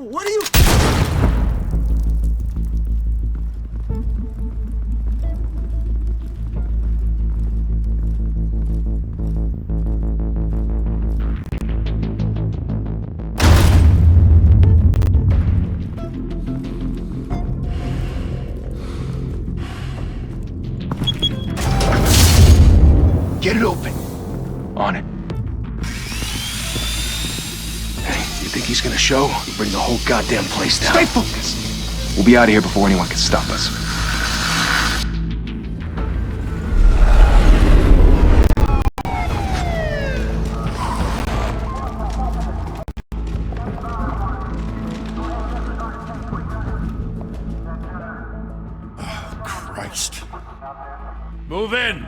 What are you... Get it open. On it. Hey, you think he's gonna show? We'll bring the whole goddamn place down. Stay focused! We'll be out of here before anyone can stop us. Oh, Christ. Move in!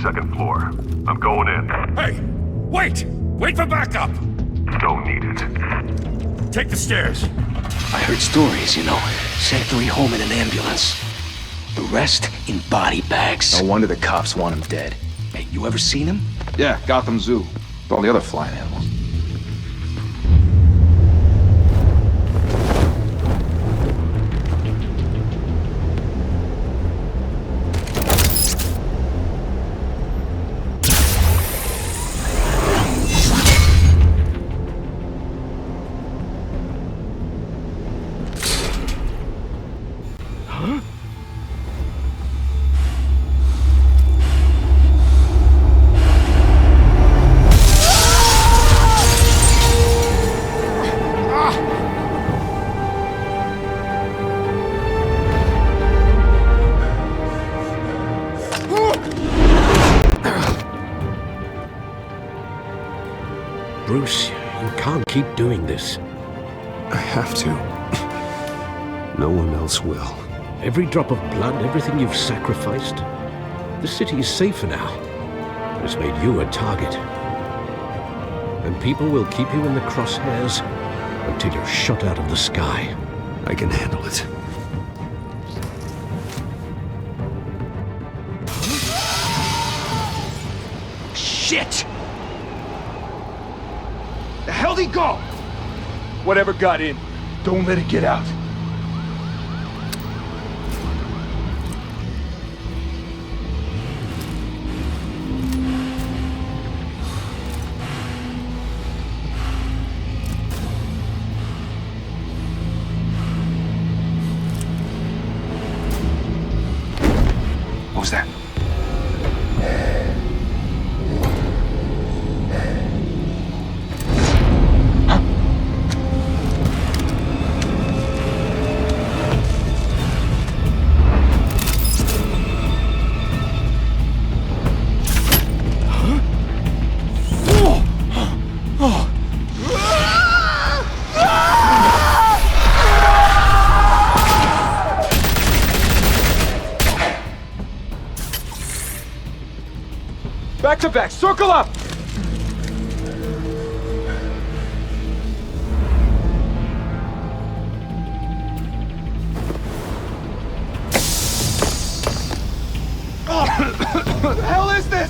Second floor. I'm going in. Hey! Wait! Wait for backup! Don't need it. Take the stairs. I heard stories, you know. Sent 3 home in an ambulance. The rest in body bags. No wonder the cops want him dead. Hey, you ever seen him? Yeah, Gotham Zoo. With all the other flying animals. Bruce, you can't keep doing this. I have to. No one else will. Every drop of blood, everything you've sacrificed. The city is safer now. It's made you a target. And people will keep you in the crosshairs until you're shot out of the sky. I can handle it. Shit! The hell'd he go? Whatever got in, don't let it get out. What was that? Back to back, circle up! What the hell is this?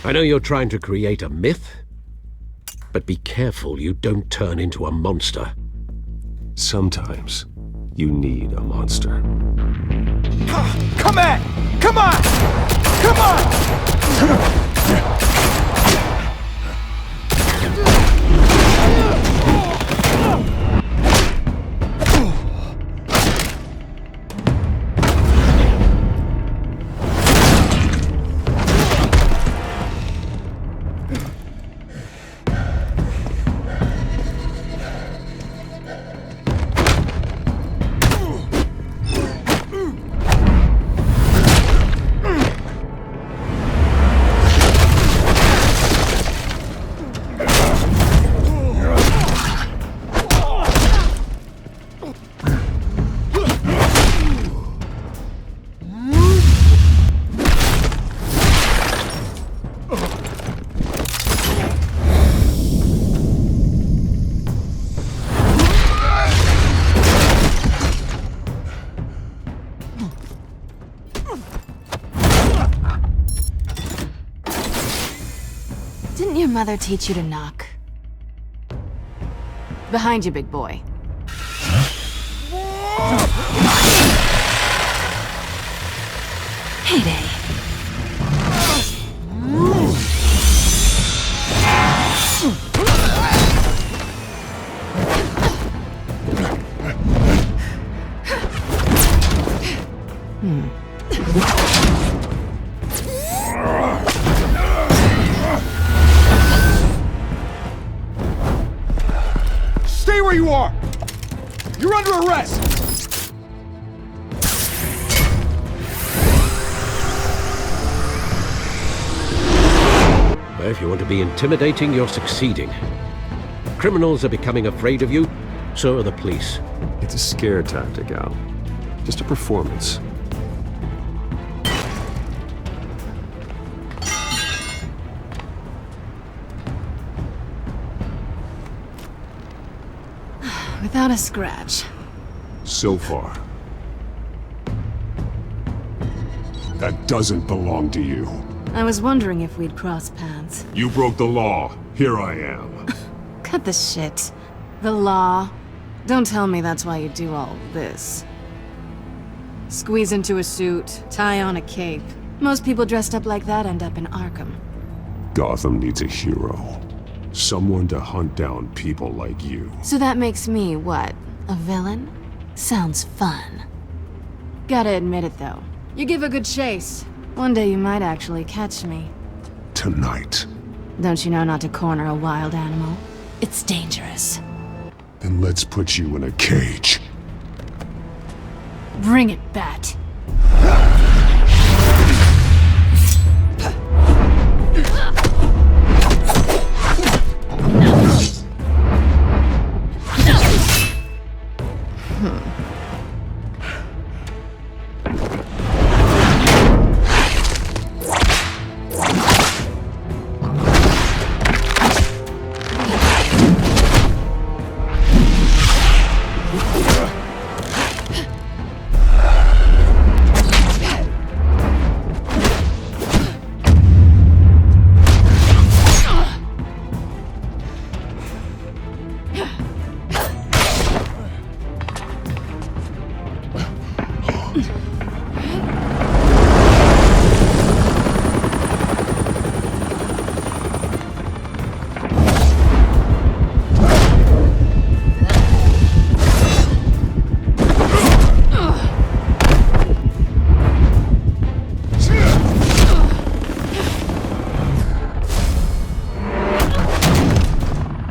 I know you're trying to create a myth, but be careful you don't turn into a monster. Sometimes you need a monster. Come at! Come on! Come on! Didn't your mother teach you to knock? Behind you, big boy. Heyday. Stay where you are! You're under arrest! Well, if you want to be intimidating, you're succeeding. Criminals are becoming afraid of you, so are the police. It's a scare tactic, Al. Just a performance. Without a scratch. So far. That doesn't belong to you. I was wondering if we'd cross paths. You broke the law. Here I am. Cut the shit. The law. Don't tell me that's why you do all this. Squeeze into a suit, tie on a cape. Most people dressed up like that end up in Arkham. Gotham needs a hero. Someone to hunt down people like you. So that makes me, what, a villain? Sounds fun. Gotta admit it, though. You give a good chase. One day you might actually catch me. Tonight. Don't you know not to corner a wild animal? It's dangerous. Then let's put you in a cage. Bring it, Bat.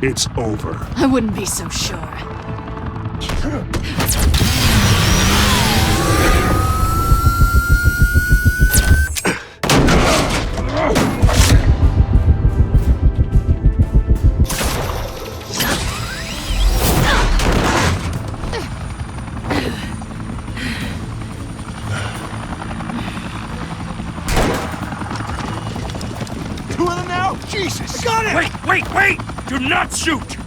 It's over. I wouldn't be so sure. Two of them now? Jesus! Got it! Wait, wait, wait! Do not shoot!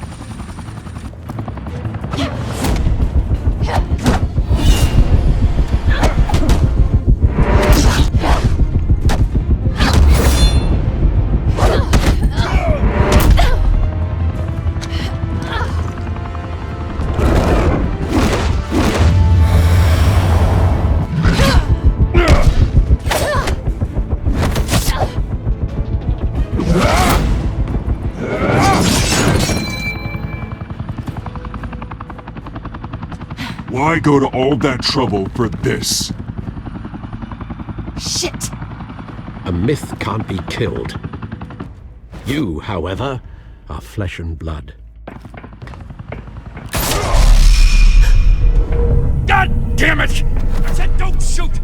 Why go to all that trouble for this? Shit! A myth can't be killed. You, however, are flesh and blood. God damn it! I said don't shoot!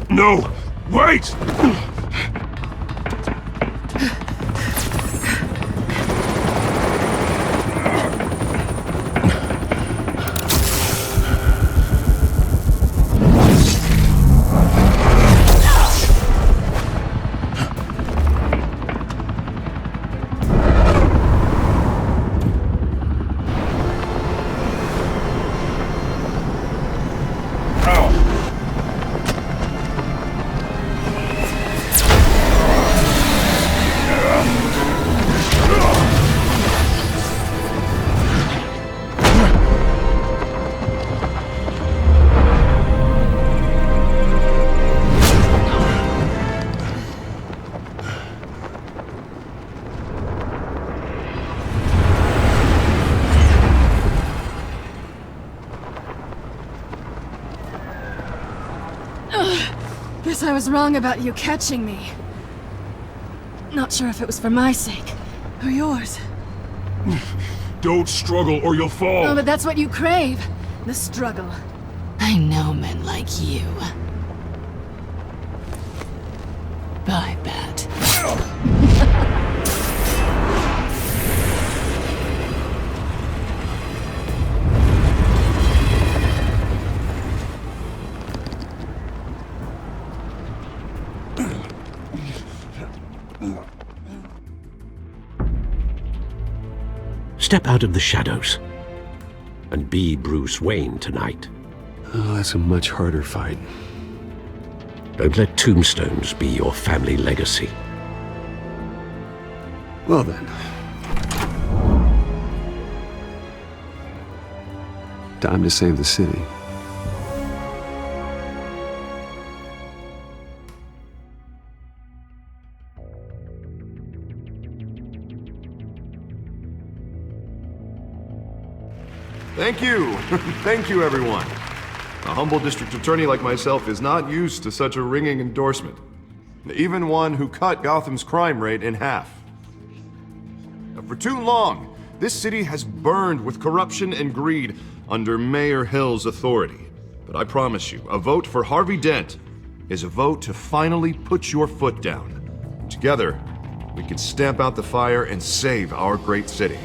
No! Wait! Guess I was wrong about you catching me. Not sure if it was for my sake, or yours. Don't struggle or you'll fall! Oh, but that's what you crave. The struggle. I know men like you. Bye, Bat. Step out of the shadows and be Bruce Wayne tonight. Oh, that's a much harder fight. Don't let tombstones be your family legacy. Well then. Time to save the city. Thank you. Thank you, everyone. A humble district attorney like myself is not used to such a ringing endorsement. Even one who cut Gotham's crime rate in half. For too long, this city has burned with corruption and greed under Mayor Hill's authority. But I promise you, a vote for Harvey Dent is a vote to finally put your foot down. Together, we can stamp out the fire and save our great city.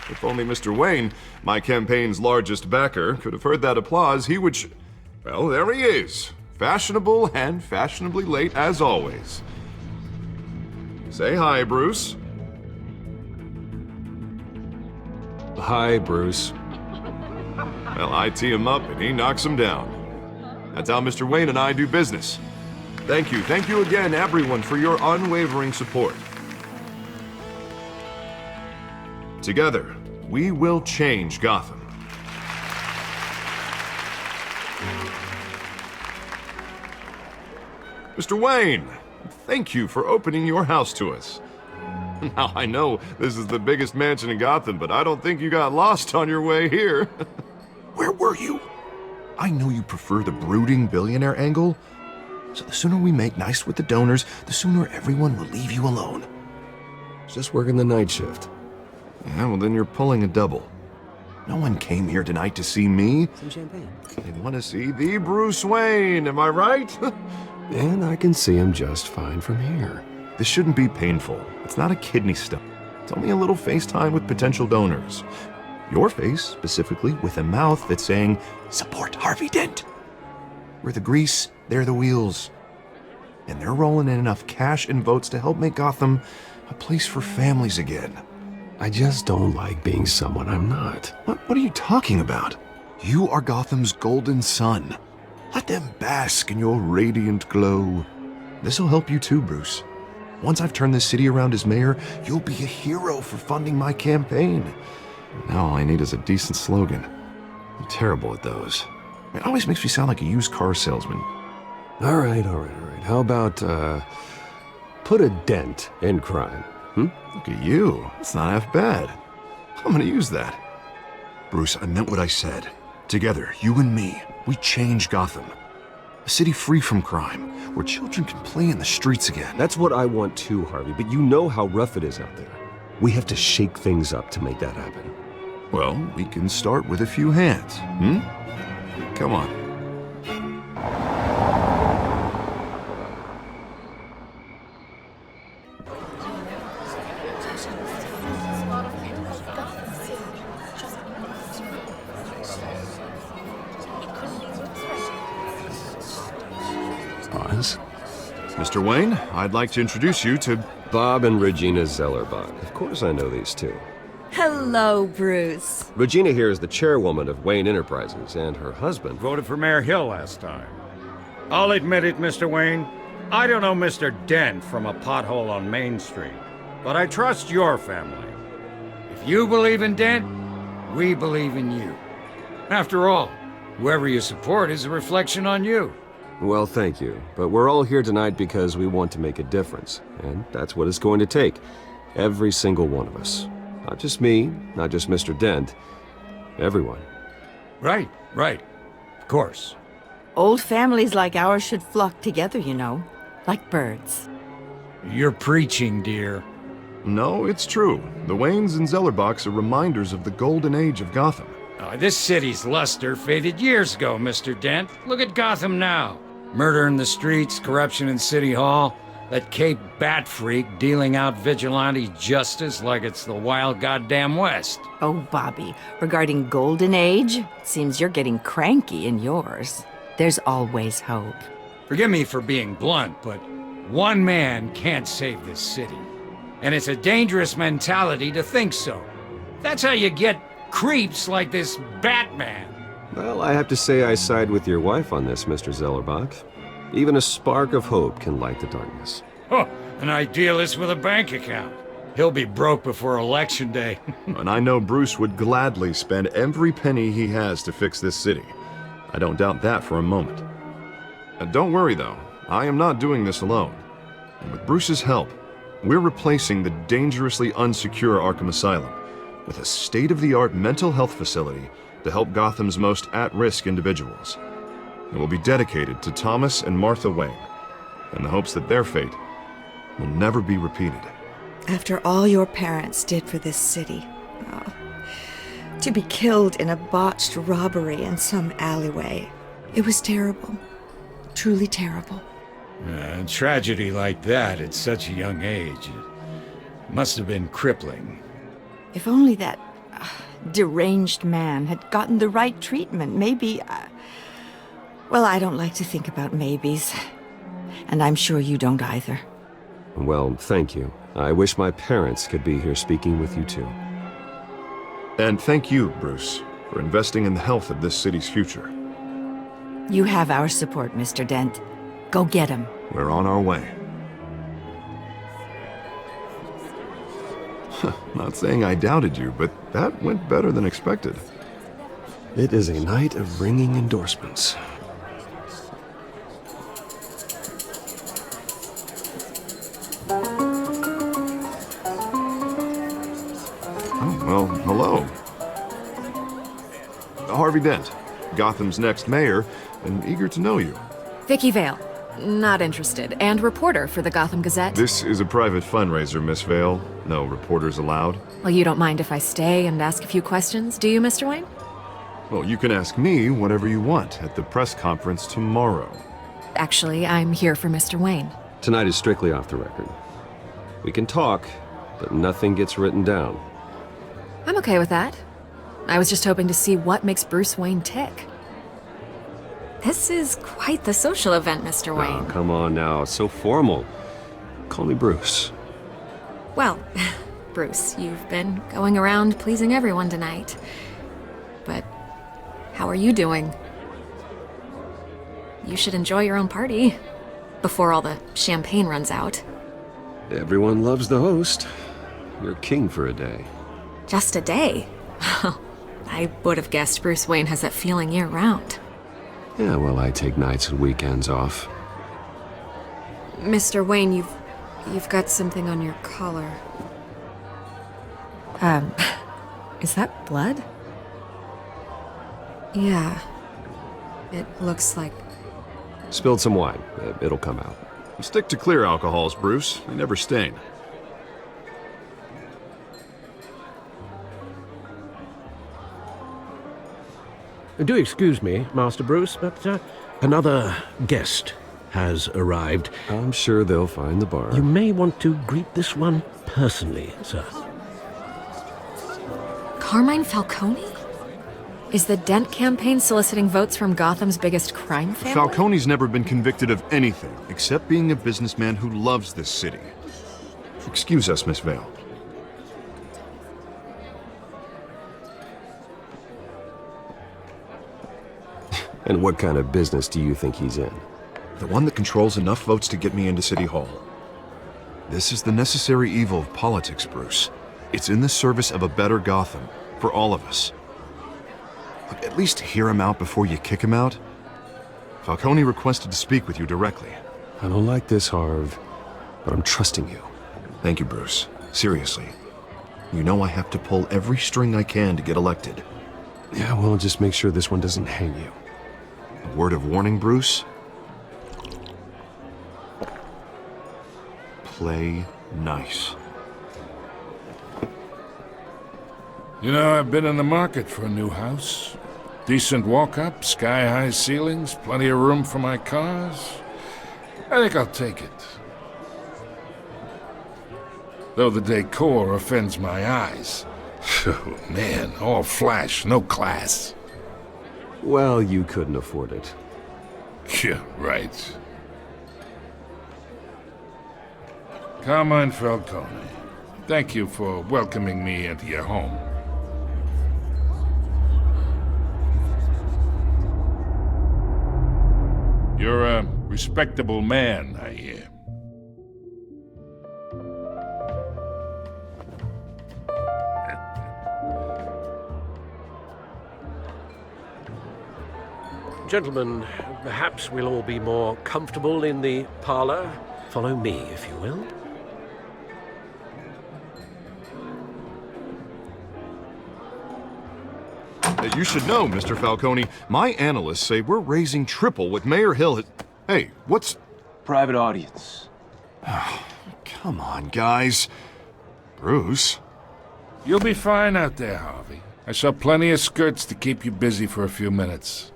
If only Mr. Wayne, my campaign's largest backer, could have heard that applause, he would well, there he is. Fashionable and fashionably late as always. Say hi, Bruce. Hi, Bruce. Well, I tee him up and he knocks him down. That's how Mr. Wayne and I do business. Thank you again, everyone, for your unwavering support. Together, we will change Gotham. Mr. Wayne, thank you for opening your house to us. Now, I know this is the biggest mansion in Gotham, but I don't think you got lost on your way here. Where were you? I know you prefer the brooding billionaire angle, so the sooner we make nice with the donors, the sooner everyone will leave you alone. Just working the night shift. Yeah, well then you're pulling a double. No one came here tonight to see me. Some champagne. They want to see the Bruce Wayne, am I right? And I can see him just fine from here. This shouldn't be painful. It's not a kidney stone. It's only a little FaceTime with potential donors. Your face, specifically, with a mouth that's saying, support Harvey Dent. We're the grease, they're the wheels. And they're rolling in enough cash and votes to help make Gotham a place for families again. I just don't like being someone I'm not. What are you talking about? You are Gotham's golden sun. Let them bask in your radiant glow. This'll help you too, Bruce. Once I've turned this city around as mayor, you'll be a hero for funding my campaign. Now all I need is a decent slogan. I'm terrible at those. It always makes me sound like a used car salesman. All right. How about, put a dent in crime? Look at you. It's not half bad. I'm gonna use that. Bruce, I meant what I said. Together, you and me, we change Gotham. A city free from crime, where children can play in the streets again. That's what I want too, Harvey, but you know how rough it is out there. We have to shake things up to make that happen. Well, we can start with a few hands, Come on. Oz? Mr. Wayne, I'd like to introduce you to... Bob and Regina Zellerbach. Of course I know these two. Hello, Bruce. Regina here is the chairwoman of Wayne Enterprises, and her husband... Voted for Mayor Hill last time. I'll admit it, Mr. Wayne. I don't know Mr. Dent from a pothole on Main Street, but I trust your family. If you believe in Dent, we believe in you. After all, whoever you support is a reflection on you. Well, thank you. But we're all here tonight because we want to make a difference. And that's what it's going to take. Every single one of us. Not just me, not just Mr. Dent. Everyone. Right, right. Of course. Old families like ours should flock together, you know, like birds. You're preaching, dear. No, it's true. The Waynes and Zellerbachs are reminders of the golden age of Gotham. This city's luster faded years ago, Mr. Dent. Look at Gotham now. Murder in the streets, corruption in City Hall, that Cape Bat freak dealing out vigilante justice like it's the wild goddamn West. Oh, Bobby, regarding Golden Age, seems you're getting cranky in yours. There's always hope. Forgive me for being blunt, but one man can't save this city. And it's a dangerous mentality to think so. That's how you get creeps like this Batman. Well, I have to say I side with your wife on this, Mr. Zellerbach. Even a spark of hope can light the darkness. Oh, an idealist with a bank account. He'll be broke before Election Day. And I know Bruce would gladly spend every penny he has to fix this city. I don't doubt that for a moment. And don't worry, though. I am not doing this alone. And with Bruce's help, we're replacing the dangerously unsecure Arkham Asylum with a state-of-the-art mental health facility to help Gotham's most at-risk individuals. It will be dedicated to Thomas and Martha Wayne, in the hopes that their fate will never be repeated. After all your parents did for this city, oh, to be killed in a botched robbery in some alleyway, it was terrible. Truly terrible. A tragedy like that at such a young age, it must have been crippling. If only that deranged man had gotten the right treatment, maybe... well, I don't like to think about maybes. And I'm sure you don't either. Well, thank you. I wish my parents could be here speaking with you too. And thank you, Bruce, for investing in the health of this city's future. You have our support, Mr. Dent. Go get him. We're on our way. Not saying I doubted you, but that went better than expected. It is a night of ringing endorsements. Oh, well, hello. Harvey Dent, Gotham's next mayor, and eager to know you. Vicky Vale. Not interested. And reporter for the Gotham Gazette. This is a private fundraiser, Miss Vale. No reporters allowed. Well, you don't mind if I stay and ask a few questions, do you, Mr. Wayne? Well, you can ask me whatever you want at the press conference tomorrow. Actually, I'm here for Mr. Wayne. Tonight is strictly off the record. We can talk, but nothing gets written down. I'm okay with that. I was just hoping to see what makes Bruce Wayne tick. This is quite the social event, Mr. Wayne. Oh, come on now. So formal. Call me Bruce. Well, Bruce, you've been going around pleasing everyone tonight. But how are you doing? You should enjoy your own party before all the champagne runs out. Everyone loves the host. You're king for a day. Just a day? I would have guessed Bruce Wayne has that feeling year-round. Yeah, well, I take nights and weekends off. Mr. Wayne, you've got something on your collar. Is that blood? Yeah. It looks like... Spilled some wine. It'll come out. Stick to clear alcohols, Bruce. They never stain. Do excuse me, Master Bruce, but another guest has arrived. I'm sure they'll find the bar. You may want to greet this one personally, sir. Carmine Falcone? Is the Dent campaign soliciting votes from Gotham's biggest crime family? Falcone's never been convicted of anything except being a businessman who loves this city. Excuse us, Miss Vale. And what kind of business do you think he's in? The one that controls enough votes to get me into City Hall. This is the necessary evil of politics, Bruce. It's in the service of a better Gotham, for all of us. Look, at least hear him out before you kick him out. Falcone requested to speak with you directly. I don't like this, Harv, but I'm trusting you. Thank you, Bruce. Seriously. You know I have to pull every string I can to get elected. Yeah, well, just make sure this one doesn't hang you. A word of warning, Bruce? Play nice. You know, I've been in the market for a new house. Decent walk-up, sky-high ceilings, plenty of room for my cars. I think I'll take it. Though the decor offends my eyes. Oh, man, all flash, no class. Well, you couldn't afford it. Yeah, right. Carmine Falcone, thank you for welcoming me into your home. You're a respectable man, I hear. Gentlemen, perhaps we'll all be more comfortable in the parlor. Follow me, if you will. You should know, Mr. Falcone, my analysts say we're raising triple what Mayor Hill has... Hey, what's... Private audience. Come on, guys. Bruce? You'll be fine out there, Harvey. I saw plenty of skirts to keep you busy for a few minutes.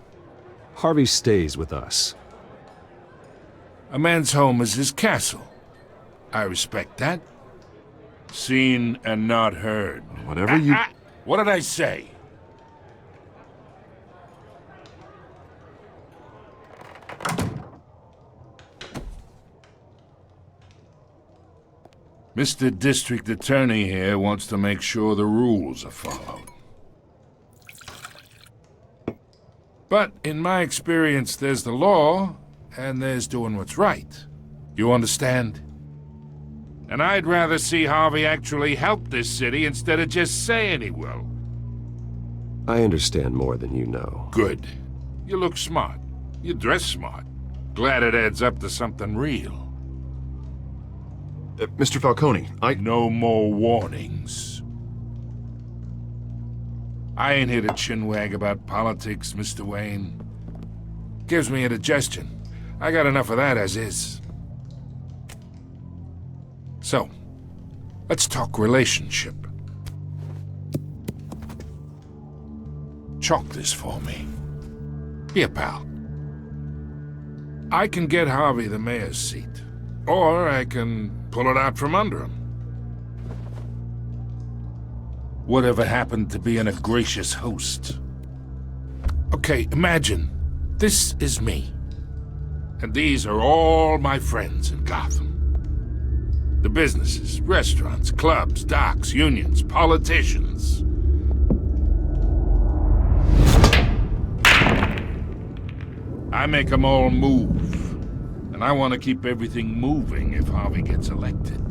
Harvey stays with us. A man's home is his castle. I respect that. Seen and not heard. Whatever you... What did I say? Mr. District Attorney here wants to make sure the rules are followed. But in my experience, there's the law, and there's doing what's right. You understand? And I'd rather see Harvey actually help this city instead of just saying he will. I understand more than you know. Good. You look smart. You dress smart. Glad it adds up to something real. Mr. Falcone, No more warnings. I ain't here to chinwag about politics, Mr. Wayne. Gives me indigestion. I got enough of that as is. So, let's talk relationship. Chalk this for me. Here, pal. I can get Harvey the mayor's seat. Or I can pull it out from under him. Whatever happened to being a gracious host? Okay, imagine, this is me. And these are all my friends in Gotham. The businesses, restaurants, clubs, docks, unions, politicians. I make them all move. And I want to keep everything moving if Harvey gets elected.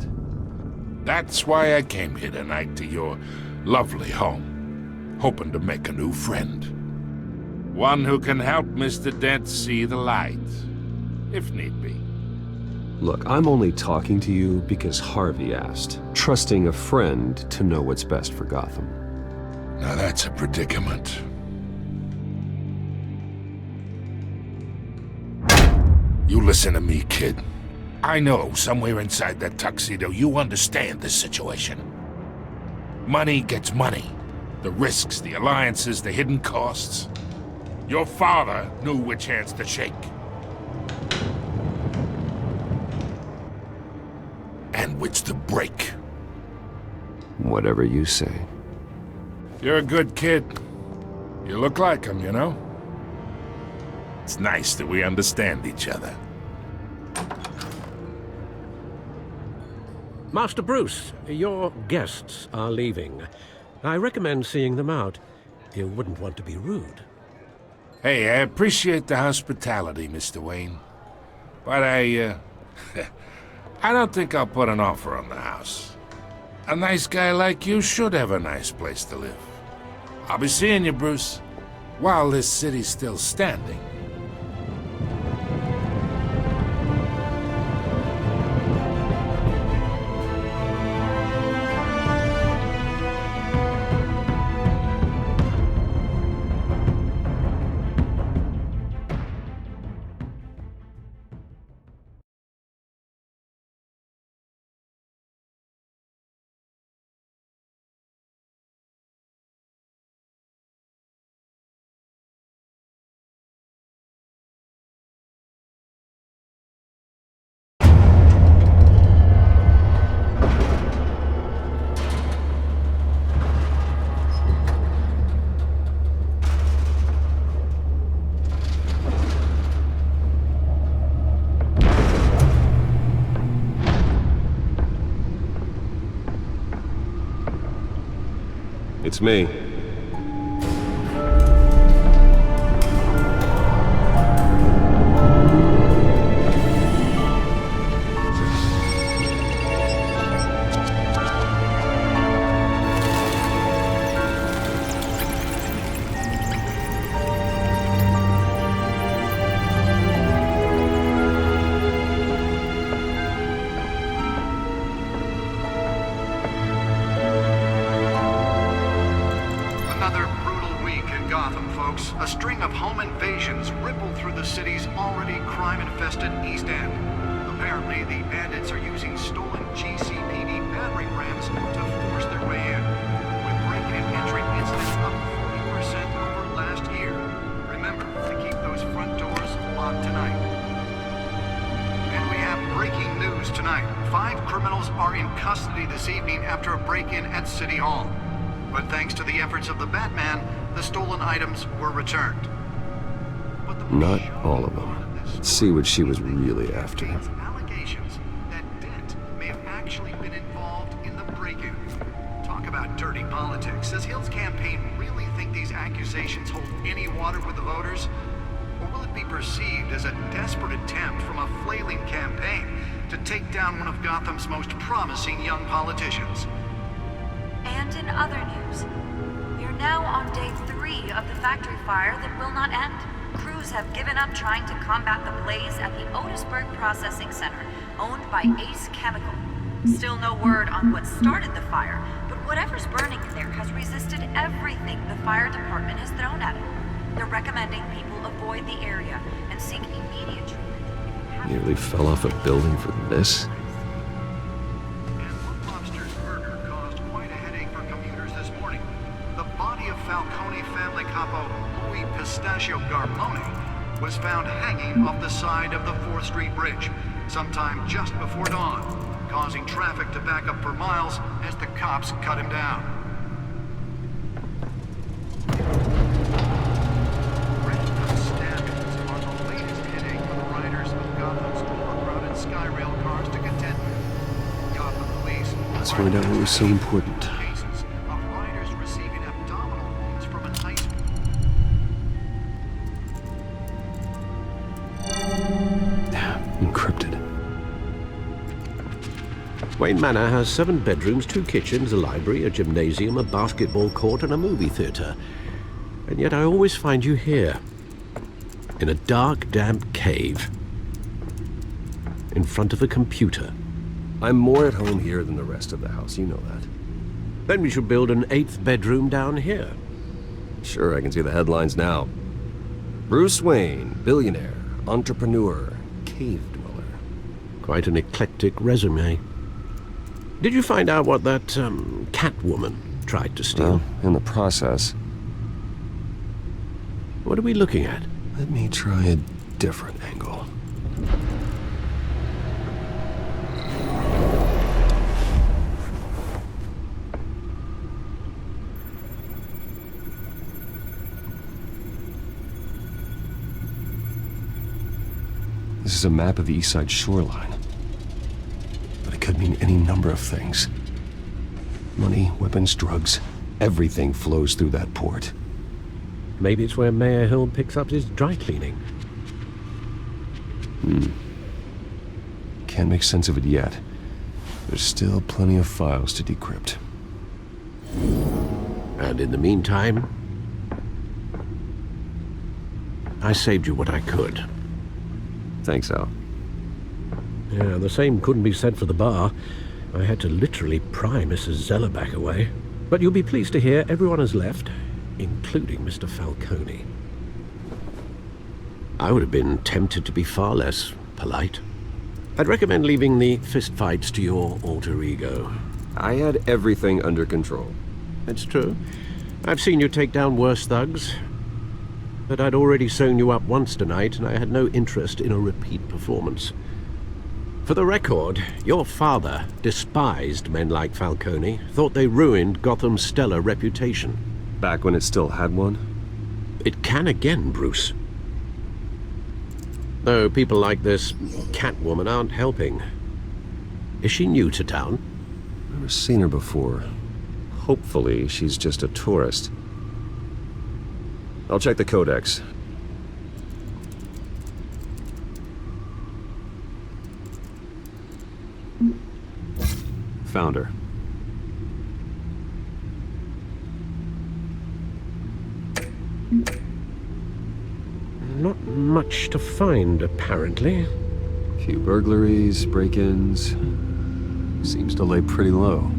That's why I came here tonight to your lovely home, hoping to make a new friend. One who can help Mr. Dent see the light, if need be. Look, I'm only talking to you because Harvey asked, trusting a friend to know what's best for Gotham. Now that's a predicament. You listen to me, kid. I know somewhere inside that tuxedo you understand this situation. Money gets money. The risks, the alliances, the hidden costs. Your father knew which hands to shake. And which to break. Whatever you say. You're a good kid. You look like him, you know? It's nice that we understand each other. Master Bruce, your guests are leaving. I recommend seeing them out. You wouldn't want to be rude. Hey, I appreciate the hospitality, Mr. Wayne. But I don't think I'll put an offer on the house. A nice guy like you should have a nice place to live. I'll be seeing you, Bruce, while this city's still standing. Beats me. Another brutal week in Gotham, folks. A string of home invasions rippled through the city's already crime-infested East End. Apparently, the bandits are using stolen GCPD battering rams to force their way in, with break-in and entry incidents up 40% over last year. Remember to keep those front doors locked tonight. And we have breaking news tonight. 5 criminals are in custody this evening after a break-in at City Hall. But thanks to the efforts of the Batman, the stolen items were returned. Not all of them. Let's see what she was really after. Allegations that Dent may have actually been involved in the break-in. Talk about dirty politics. Does Hill's campaign really think these accusations hold any water with the voters? Or will it be perceived as a desperate attempt from a flailing campaign to take down one of Gotham's most promising young politicians? And in other news, we're now on day 3 of the factory fire that will not end. Crews have given up trying to combat the blaze at the Otisburg Processing Center, owned by Ace Chemical. Still no word on what started the fire, but whatever's burning in there has resisted everything the fire department has thrown at it. They're recommending people avoid the area and seek immediate treatment. Nearly fell off a building for this? Falcone family capo Louis Pistachio Garmone was found hanging off the side of the 4th Street Bridge sometime just before dawn, causing traffic to back up for miles as the cops cut him down. Random stabbings are the latest headache for the riders of Gotham's overcrowded Skyrail cars to contend with. Gotham police... Let's find out what was so important. Encrypted. Wayne Manor has 7 bedrooms, 2 kitchens, a library, a gymnasium, a basketball court, and a movie theater. And yet I always find you here, in a dark, damp cave, in front of a computer. I'm more at home here than the rest of the house, you know that. Then we should build an 8th bedroom down here. Sure, I can see the headlines now. Bruce Wayne, billionaire, entrepreneur, cave dweller. Quite an eclectic resume. Did you find out what that, Catwoman tried to steal? Well, in the process. What are we looking at? Let me try a different angle. This is a map of the East Side shoreline. But it could mean any number of things. Money, weapons, drugs, everything flows through that port. Maybe it's where Mayor Hill picks up his dry cleaning. Can't make sense of it yet. There's still plenty of files to decrypt. And in the meantime, I saved you what I could. Thanks, Al. Yeah, the same couldn't be said for the bar. I had to literally pry Mrs. Zellerback away. But you'll be pleased to hear everyone has left, including Mr. Falcone. I would have been tempted to be far less polite. I'd recommend leaving the fistfights to your alter ego. I had everything under control. It's true. I've seen you take down worse thugs. But I'd already sewn you up once tonight, and I had no interest in a repeat performance. For the record, your father despised men like Falcone, thought they ruined Gotham's stellar reputation. Back when it still had one? It can again, Bruce. Though people like this Catwoman aren't helping. Is she new to town? Never seen her before. Hopefully, she's just a tourist. I'll check the codex. Found her. Not much to find, apparently. Few burglaries, break-ins. Seems to lay pretty low.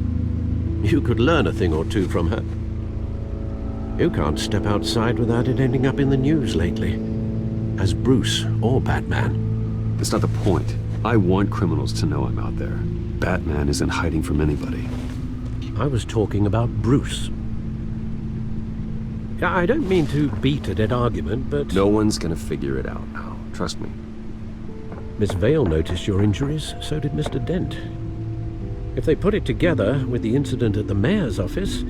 You could learn a thing or two from her. You can't step outside without it ending up in the news lately. As Bruce or Batman. That's not the point. I want criminals to know I'm out there. Batman isn't hiding from anybody. I was talking about Bruce. I don't mean to beat a dead argument, but... No one's gonna figure it out now. Trust me. Miss Vale noticed your injuries, so did Mr. Dent. If they put it together with the incident at the mayor's office,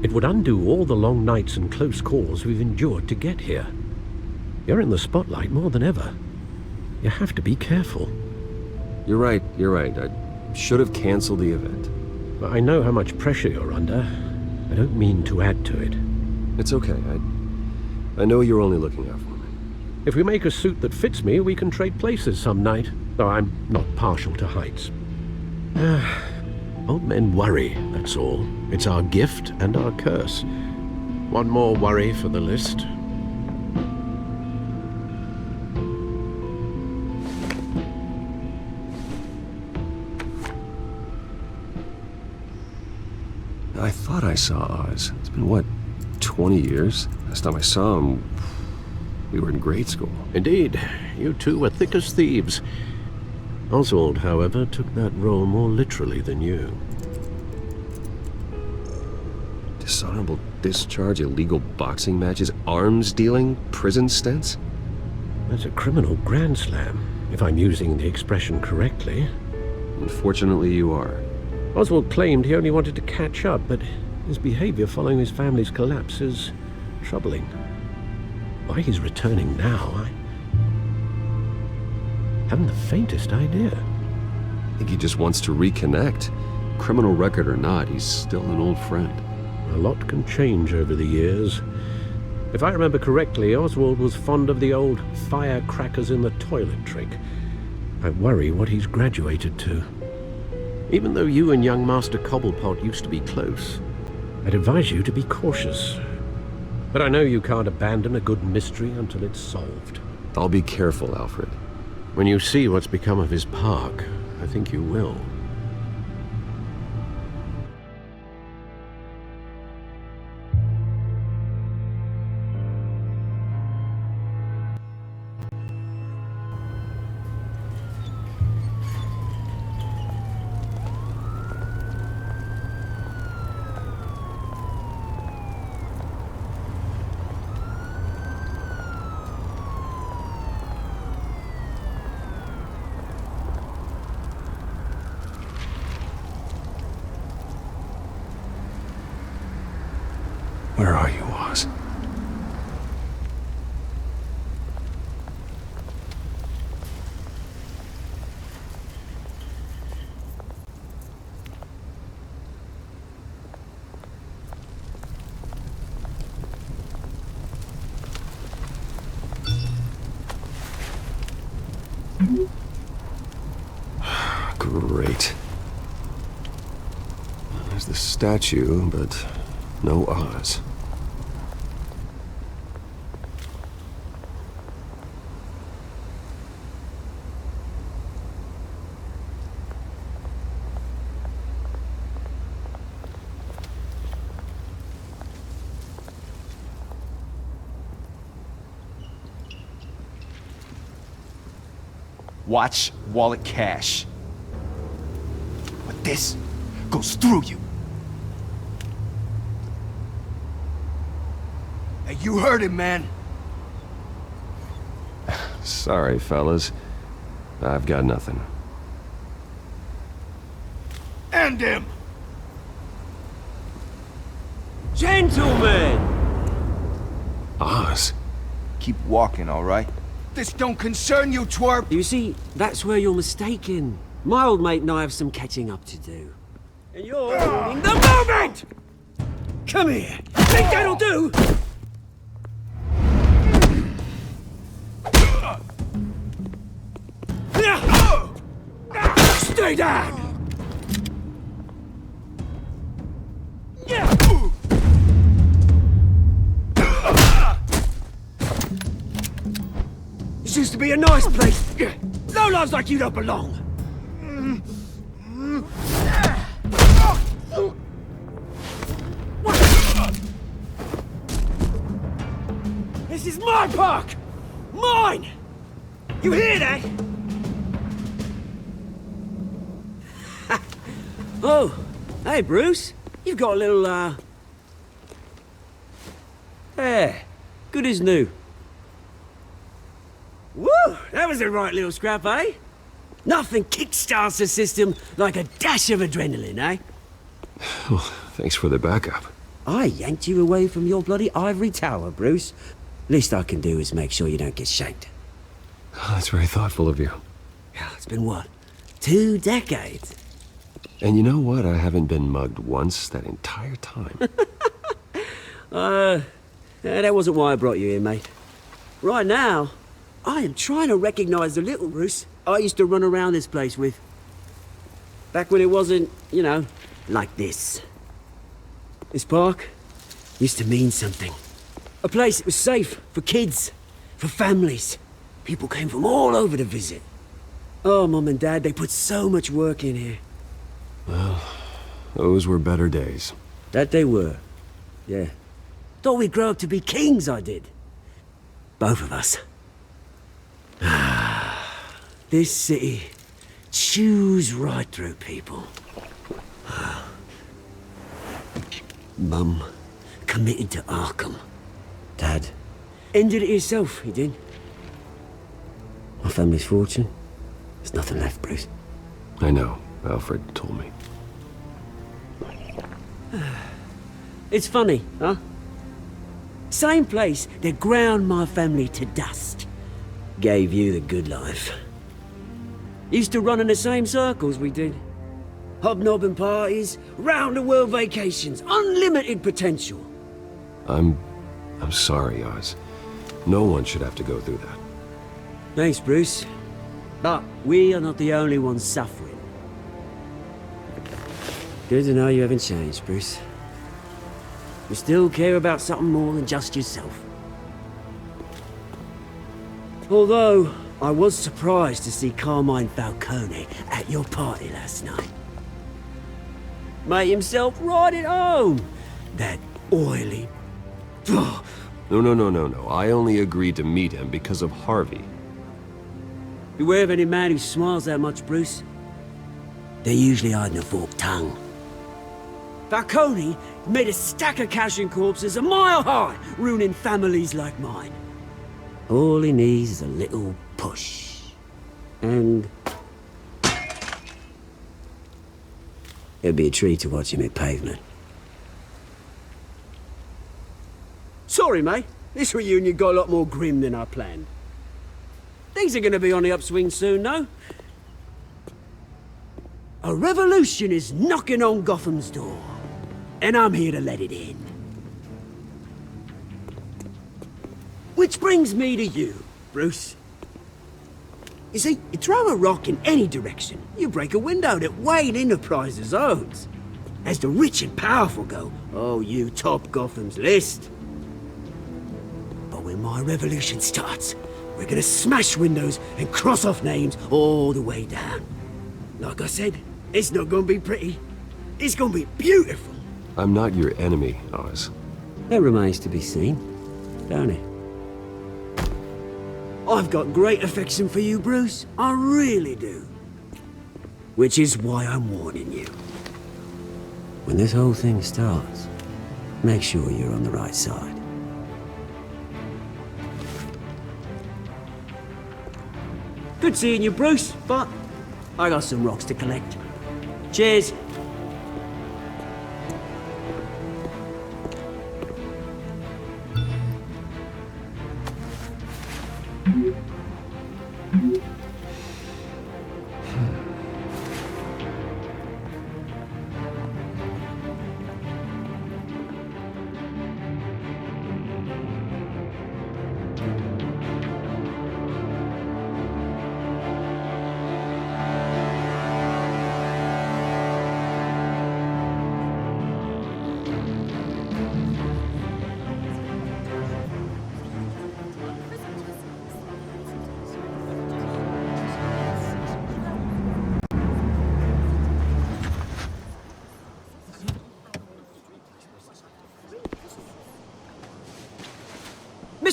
it would undo all the long nights and close calls we've endured to get here. You're in the spotlight more than ever. You have to be careful. You're right. I should have canceled the event. I know how much pressure you're under. I don't mean to add to it. It's okay. I know you're only looking out for me. If we make a suit that fits me, we can trade places some night. Though I'm not partial to heights. Old men worry, that's all. It's our gift and our curse. One more worry for the list. I thought I saw Oz. It's been, what, 20 years? Last time I saw him, we were in grade school. Indeed. You two were thick as thieves. Oswald, however, took that role more literally than you. Dishonorable discharge, illegal boxing matches, arms dealing, prison stints? That's a criminal grand slam, if I'm using the expression correctly. Unfortunately, you are. Oswald claimed he only wanted to catch up, but his behavior following his family's collapse is troubling. Why he's returning now, I haven't the faintest idea. I think he just wants to reconnect. Criminal record or not, he's still an old friend. A lot can change over the years. If I remember correctly, Oswald was fond of the old firecrackers in the toilet trick. I worry what he's graduated to. Even though you and young Master Cobblepot used to be close, I'd advise you to be cautious. But I know you can't abandon a good mystery until it's solved. I'll be careful, Alfred. When you see what's become of his park, I think you will. Where are you, Oz? Great. There's the statue, but no Oz. Watch wallet cash. But this goes through you. Hey, you heard him, man. Sorry, fellas. I've got nothing. End him! Gentlemen! Oz? Keep walking, all right? This don't concern you, twerp! You see, that's where you're mistaken. My old mate and I have some catching up to do. And you're ruining the moment! Come here. Think that'll do? Stay down! This used to be a nice place. Lowlifes like you don't belong. This is my park! Mine! You hear that? Oh, hey, Bruce. You've got a little, There. Good as new. Woo! That was a right little scrap, eh? Nothing kickstarts the system like a dash of adrenaline, eh? Well, thanks for the backup. I yanked you away from your bloody ivory tower, Bruce. Least I can do is make sure you don't get shanked. Oh, that's very thoughtful of you. Yeah, it's been what? 2 decades? And you know what? I haven't been mugged once that entire time. That wasn't why I brought you here, mate. Right now, I am trying to recognize the little Bruce I used to run around this place with. Back when it wasn't, you know, like this. This park used to mean something. A place that was safe for kids, for families. People came from all over to visit. Oh, Mum and Dad, they put so much work in here. Well, those were better days. That they were. Yeah. Thought we'd grow up to be kings, I did. Both of us. This city chews right through people. Mum committed to Arkham. Dad ended it himself, he did. My family's fortune. There's nothing left, Bruce. I know. Alfred told me. It's funny, huh? Same place that ground my family to dust. Gave you the good life. Used to run in the same circles we did. Hobnobbing parties, round-the-world vacations, unlimited potential. I'm sorry, Oz. No one should have to go through that. Thanks, Bruce. But we are not the only ones suffering. Good to know you haven't changed, Bruce. You still care about something more than just yourself. Although, I was surprised to see Carmine Falcone at your party last night. Made himself right at home. That oily... No. I only agreed to meet him because of Harvey. Beware of any man who smiles that much, Bruce. They're usually hiding a forked tongue. Falcone made a stack of cash and corpses a mile high, ruining families like mine. All he needs is a little push. And... it'd be a treat to watch him hit pavement. Sorry, mate. This reunion got a lot more grim than I planned. Things are gonna be on the upswing soon, no? A revolution is knocking on Gotham's door. And I'm here to let it in. Which brings me to you, Bruce. You see, you throw a rock in any direction, you break a window that Wayne Enterprises owns. As the rich and powerful go, oh, you top Gotham's list. But when my revolution starts, we're gonna smash windows and cross off names all the way down. Like I said, it's not gonna be pretty. It's gonna be beautiful. I'm not your enemy, Oz. That remains to be seen, don't it? I've got great affection for you, Bruce. I really do. Which is why I'm warning you. When this whole thing starts, make sure you're on the right side. Good seeing you, Bruce, but I got some rocks to collect. Cheers.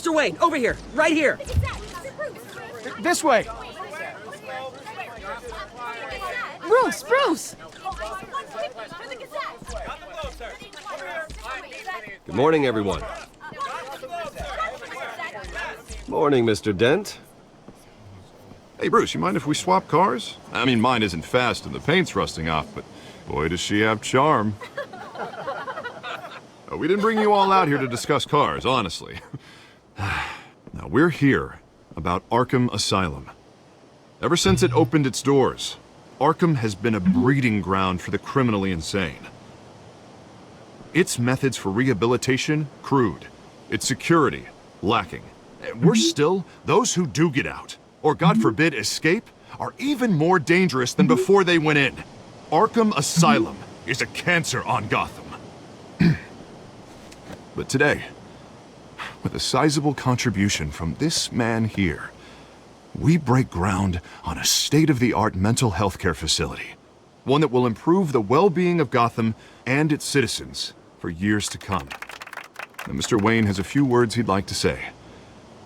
Mr. Wayne, over here, right here. This way. Bruce! Good morning, everyone. Morning, Mr. Dent. Hey, Bruce, you mind if we swap cars? I mean, mine isn't fast and the paint's rusting off, but boy, does she have charm. We didn't bring you all out here to discuss cars, honestly. Now, we're here about Arkham Asylum. Ever since it opened its doors, Arkham has been a breeding ground for the criminally insane. Its methods for rehabilitation, crude. Its security, lacking. Worse still, those who do get out, or God forbid escape, are even more dangerous than before they went in. Arkham Asylum is a cancer on Gotham. But today, with a sizable contribution from this man here, we break ground on a state-of-the-art mental health care facility. One that will improve the well-being of Gotham and its citizens for years to come. Now, Mr. Wayne has a few words he'd like to say.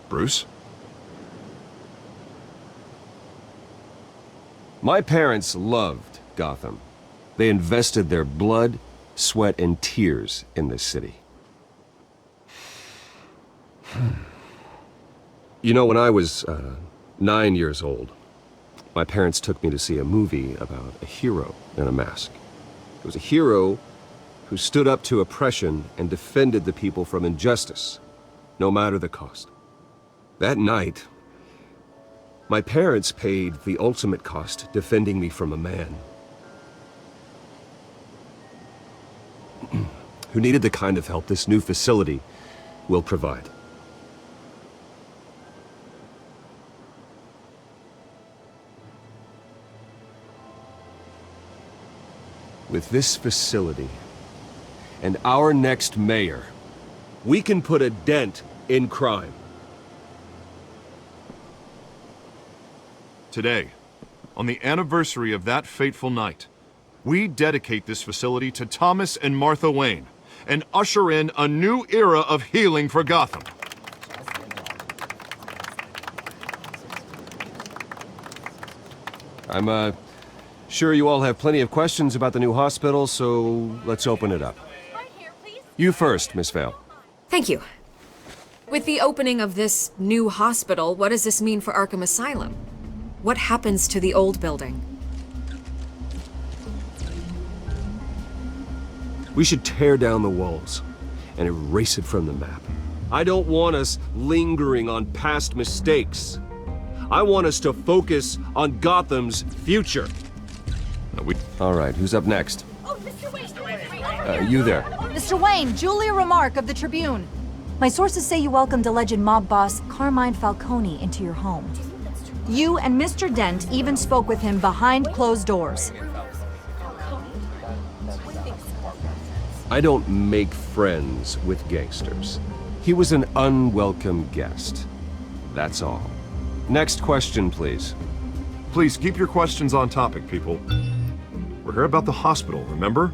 Bruce? My parents loved Gotham. They invested their blood, sweat, and tears in this city. You know, when I was 9 years old, my parents took me to see a movie about a hero in a mask. It was a hero who stood up to oppression and defended the people from injustice, no matter the cost. That night, my parents paid the ultimate cost defending me from a man who needed the kind of help this new facility will provide. With this facility and our next mayor, we can put a dent in crime. Today, on the anniversary of that fateful night, we dedicate this facility to Thomas and Martha Wayne and usher in a new era of healing for Gotham. I'm sure you all have plenty of questions about the new hospital, so let's open it up. You first, Miss Vale. Thank you. With the opening of this new hospital, what does this mean for Arkham Asylum? What happens to the old building? We should tear down the walls and erase it from the map. I don't want us lingering on past mistakes. I want us to focus on Gotham's future. All right, who's up next? You there. Mr. Wayne, Julia Remark of the Tribune. My sources say you welcomed alleged mob boss Carmine Falcone into your home. You and Mr. Dent even spoke with him behind closed doors. I don't make friends with gangsters. He was an unwelcome guest. That's all. Next question, please. Please keep your questions on topic, people. We're here about the hospital, remember?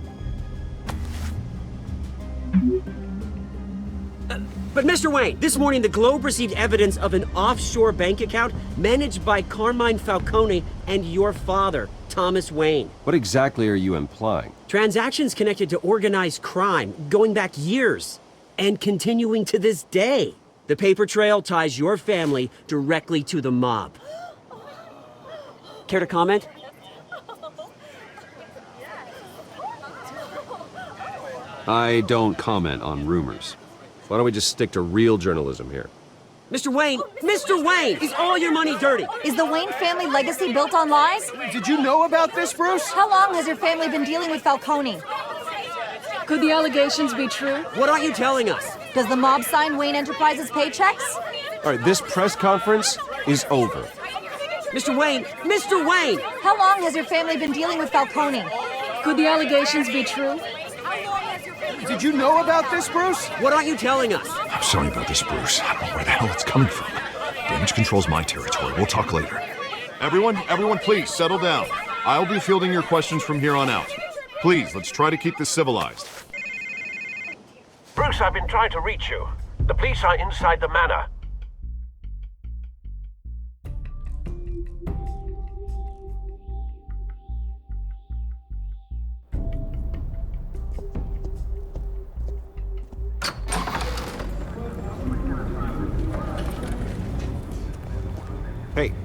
But Mr. Wayne, this morning the Globe received evidence of an offshore bank account managed by Carmine Falcone and your father, Thomas Wayne. What exactly are you implying? Transactions connected to organized crime going back years and continuing to this day. The paper trail ties your family directly to the mob. Care to comment? I don't comment on rumors. Why don't we just stick to real journalism here? Mr. Wayne! Mr. Wayne! Is all your money dirty? Is the Wayne family legacy built on lies? Did you know about this, Bruce? How long has your family been dealing with Falcone? Could the allegations be true? What aren't you telling us? Does the mob sign Wayne Enterprises paychecks? All right, this press conference is over. Mr. Wayne! Mr. Wayne! How long has your family been dealing with Falcone? Could the allegations be true? Did you know about this, Bruce? What aren't you telling us? I'm sorry about this, Bruce. I don't know where the hell it's coming from. Damage control's my territory. We'll talk later. Everyone, please, settle down. I'll be fielding your questions from here on out. Please, let's try to keep this civilized. Bruce, I've been trying to reach you. The police are inside the manor.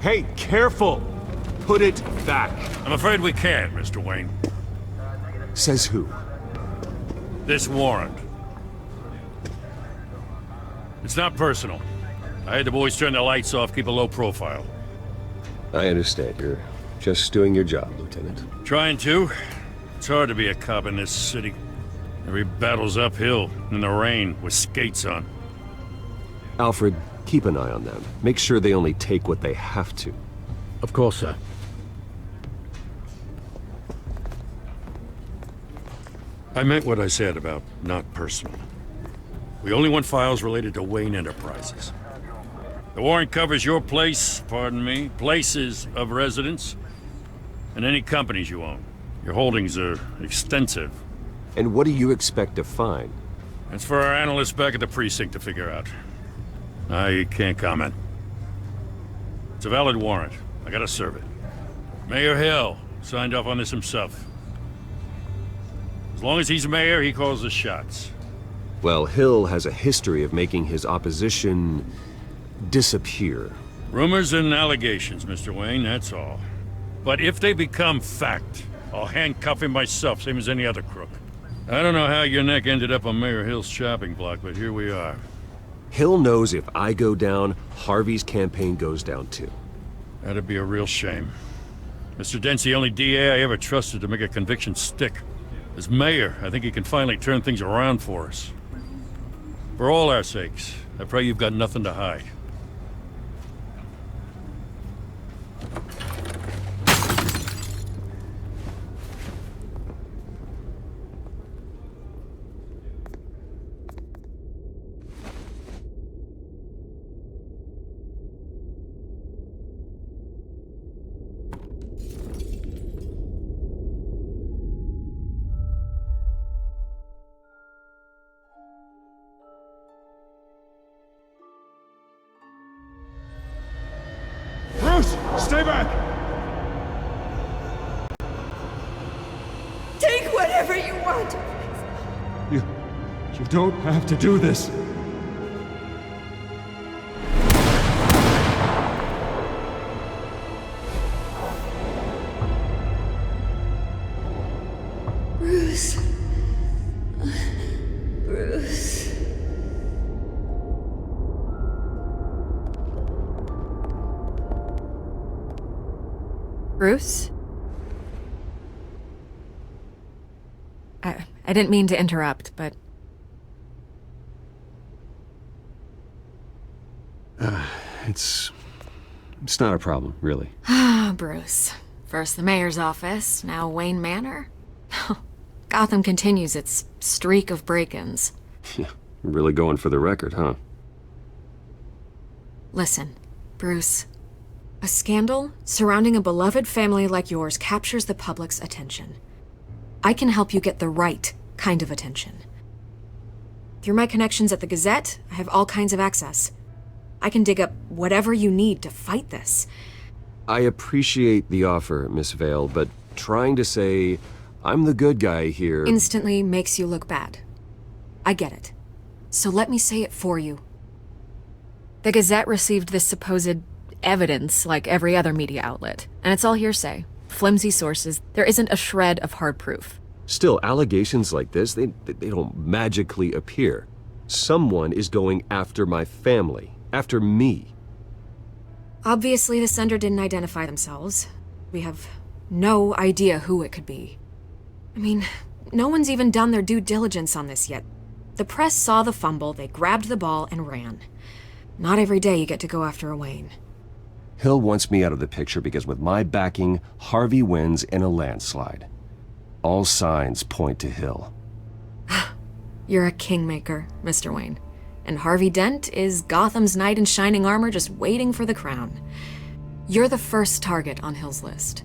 Hey, careful! Put it back. I'm afraid we can't, Mr. Wayne. Says who? This warrant. It's not personal. I had the boys turn the lights off, keep a low profile. I understand. You're just doing your job, Lieutenant. Trying to. It's hard to be a cop in this city. Every battle's uphill, in the rain, with skates on. Alfred, keep an eye on them. Make sure they only take what they have to. Of course, sir. I meant what I said about not personal. We only want files related to Wayne Enterprises. The warrant covers your place, pardon me, places of residence, and any companies you own. Your holdings are extensive. And what do you expect to find? That's for our analysts back at the precinct to figure out. I can't comment. It's a valid warrant. I gotta serve it. Mayor Hill signed off on this himself. As long as he's mayor, he calls the shots. Well, Hill has a history of making his opposition disappear. Rumors and allegations, Mr. Wayne, that's all. But if they become fact, I'll handcuff him myself, same as any other crook. I don't know how your neck ended up on Mayor Hill's chopping block, but here we are. Hill knows if I go down, Harvey's campaign goes down too. That'd be a real shame. Mr. Dent's the only DA I ever trusted to make a conviction stick. As mayor, I think he can finally turn things around for us. For all our sakes, I pray you've got nothing to hide. Bruce, stay back! Take whatever you want. You don't have to do this. Bruce. Bruce. Bruce? I didn't mean to interrupt, but... It's not a problem, really. Ah, Bruce. First the mayor's office, now Wayne Manor. Gotham continues its streak of break-ins. Yeah, really going for the record, huh? Listen, Bruce. A scandal surrounding a beloved family like yours captures the public's attention. I can help you get the right kind of attention. Through my connections at the Gazette, I have all kinds of access. I can dig up whatever you need to fight this. I appreciate the offer, Miss Vale, but trying to say I'm the good guy here... instantly makes you look bad. I get it. So let me say it for you. The Gazette received this supposed evidence like every other media outlet, and it's all hearsay. Flimsy sources. There isn't a shred of hard proof. Still, allegations like this, they don't magically appear. Someone is going after my family. After me. Obviously, the sender didn't identify themselves. We have no idea who it could be. I mean, no one's even done their due diligence on this yet. The press saw the fumble, they grabbed the ball and ran. Not every day you get to go after a Wayne. Hill wants me out of the picture because with my backing, Harvey wins in a landslide. All signs point to Hill. You're a kingmaker, Mr. Wayne. And Harvey Dent is Gotham's knight in shining armor just waiting for the crown. You're the first target on Hill's list.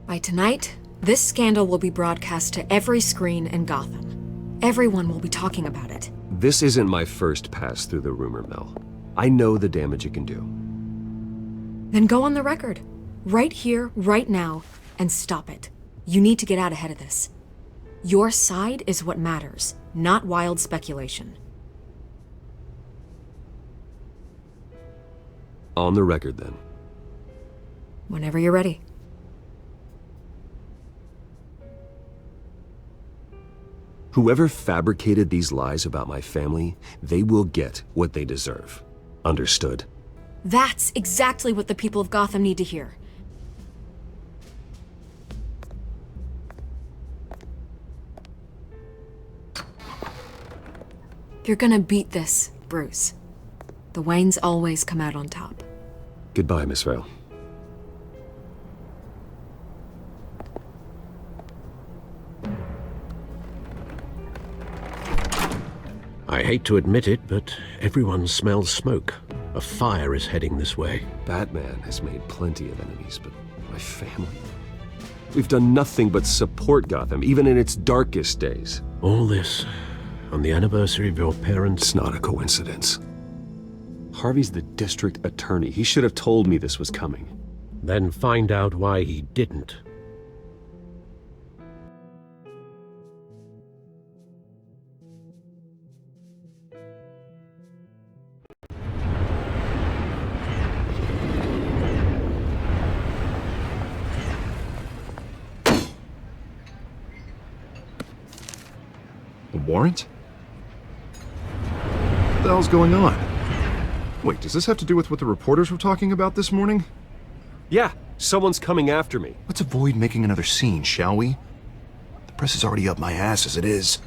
By tonight, this scandal will be broadcast to every screen in Gotham. Everyone will be talking about it. This isn't my first pass through the rumor mill. I know the damage it can do. Then go on the record. Right here, right now, and stop it. You need to get out ahead of this. Your side is what matters, not wild speculation. On the record, then. Whenever you're ready. Whoever fabricated these lies about my family, they will get what they deserve. Understood? That's exactly what the people of Gotham need to hear. You're gonna beat this, Bruce. The Waynes always come out on top. Goodbye, Miss Vale. I hate to admit it, but everyone smells smoke. A fire is heading this way. Batman has made plenty of enemies, but my family? We've done nothing but support Gotham, even in its darkest days. All this on the anniversary of your parents'... It's not a coincidence. Harvey's the district attorney. He should have told me this was coming. Then find out why he didn't. A warrant? What the hell's going on? Wait, does this have to do with what the reporters were talking about this morning? Yeah, someone's coming after me. Let's avoid making another scene, shall we? The press is already up my ass as it is.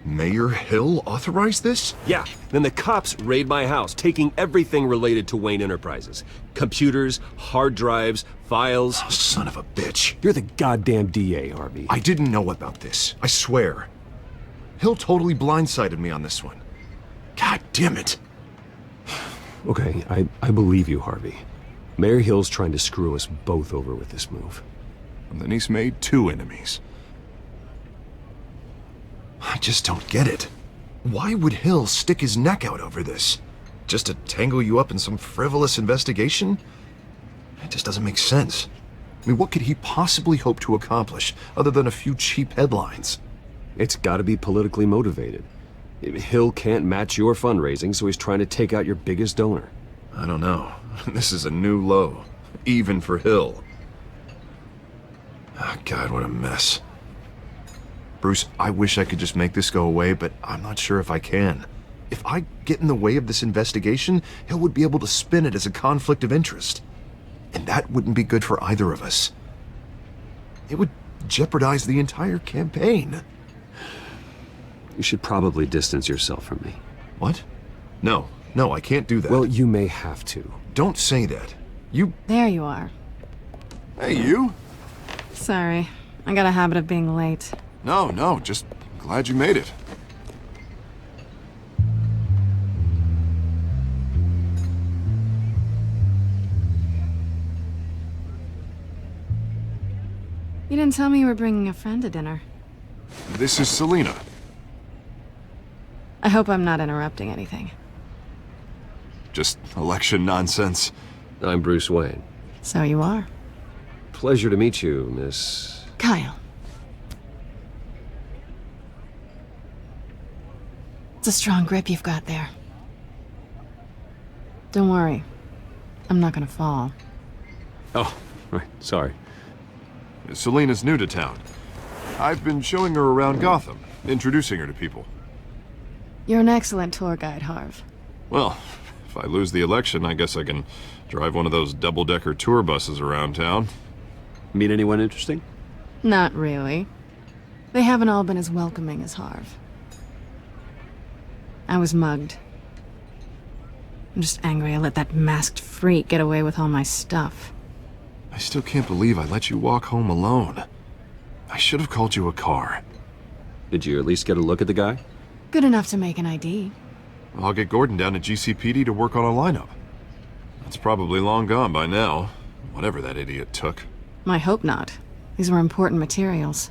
Mayor Hill authorized this? Yeah, then the cops raid my house, taking everything related to Wayne Enterprises. Computers, hard drives, files. Oh, son of a bitch. You're the goddamn DA, Harvey. I didn't know about this. I swear. Hill totally blindsided me on this one. God damn it. Okay, I believe you, Harvey. Mayor Hill's trying to screw us both over with this move. And then he's made two enemies. I just don't get it. Why would Hill stick his neck out over this? Just to tangle you up in some frivolous investigation? It just doesn't make sense. I mean, what could he possibly hope to accomplish other than a few cheap headlines? It's gotta be politically motivated. Hill can't match your fundraising, so he's trying to take out your biggest donor. I don't know. This is a new low. Even for Hill. Oh, God, what a mess. Bruce, I wish I could just make this go away, but I'm not sure if I can. If I get in the way of this investigation, Hill would be able to spin it as a conflict of interest. And that wouldn't be good for either of us. It would jeopardize the entire campaign. You should probably distance yourself from me. What? No, I can't do that. Well, you may have to. Don't say that. You... There you are. Hey, you? Sorry. I got a habit of being late. No, just glad you made it. You didn't tell me you were bringing a friend to dinner. This is Selina. I hope I'm not interrupting anything. Just election nonsense. I'm Bruce Wayne. So you are. Pleasure to meet you, Miss... Kyle. It's a strong grip you've got there. Don't worry. I'm not gonna fall. Oh, right, sorry. Selina's new to town. I've been showing her around Gotham, introducing her to people. You're an excellent tour guide, Harv. Well, if I lose the election, I guess I can drive one of those double-decker tour buses around town. Meet anyone interesting? Not really. They haven't all been as welcoming as Harv. I was mugged. I'm just angry I let that masked freak get away with all my stuff. I still can't believe I let you walk home alone. I should have called you a car. Did you at least get a look at the guy? Good enough to make an ID. I'll get Gordon down at GCPD to work on a lineup. That's probably long gone by now, whatever that idiot took. I hope not. These were important materials.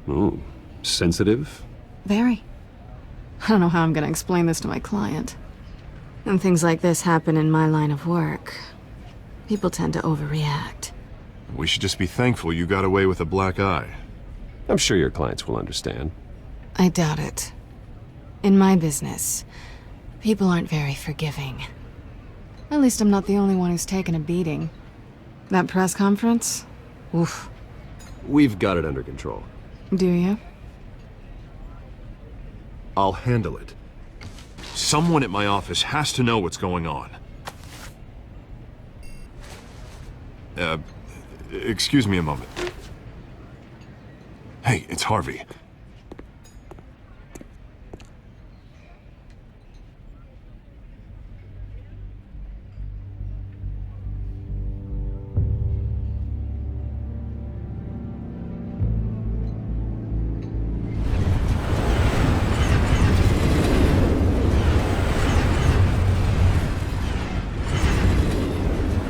Ooh, sensitive? Very. I don't know how I'm gonna explain this to my client. When things like this happen in my line of work, people tend to overreact. We should just be thankful you got away with a black eye. I'm sure your clients will understand. I doubt it. In my business, people aren't very forgiving. At least I'm not the only one who's taken a beating. That press conference? Oof. We've got it under control. Do you? I'll handle it. Someone at my office has to know what's going on. Excuse me a moment. Hey, it's Harvey.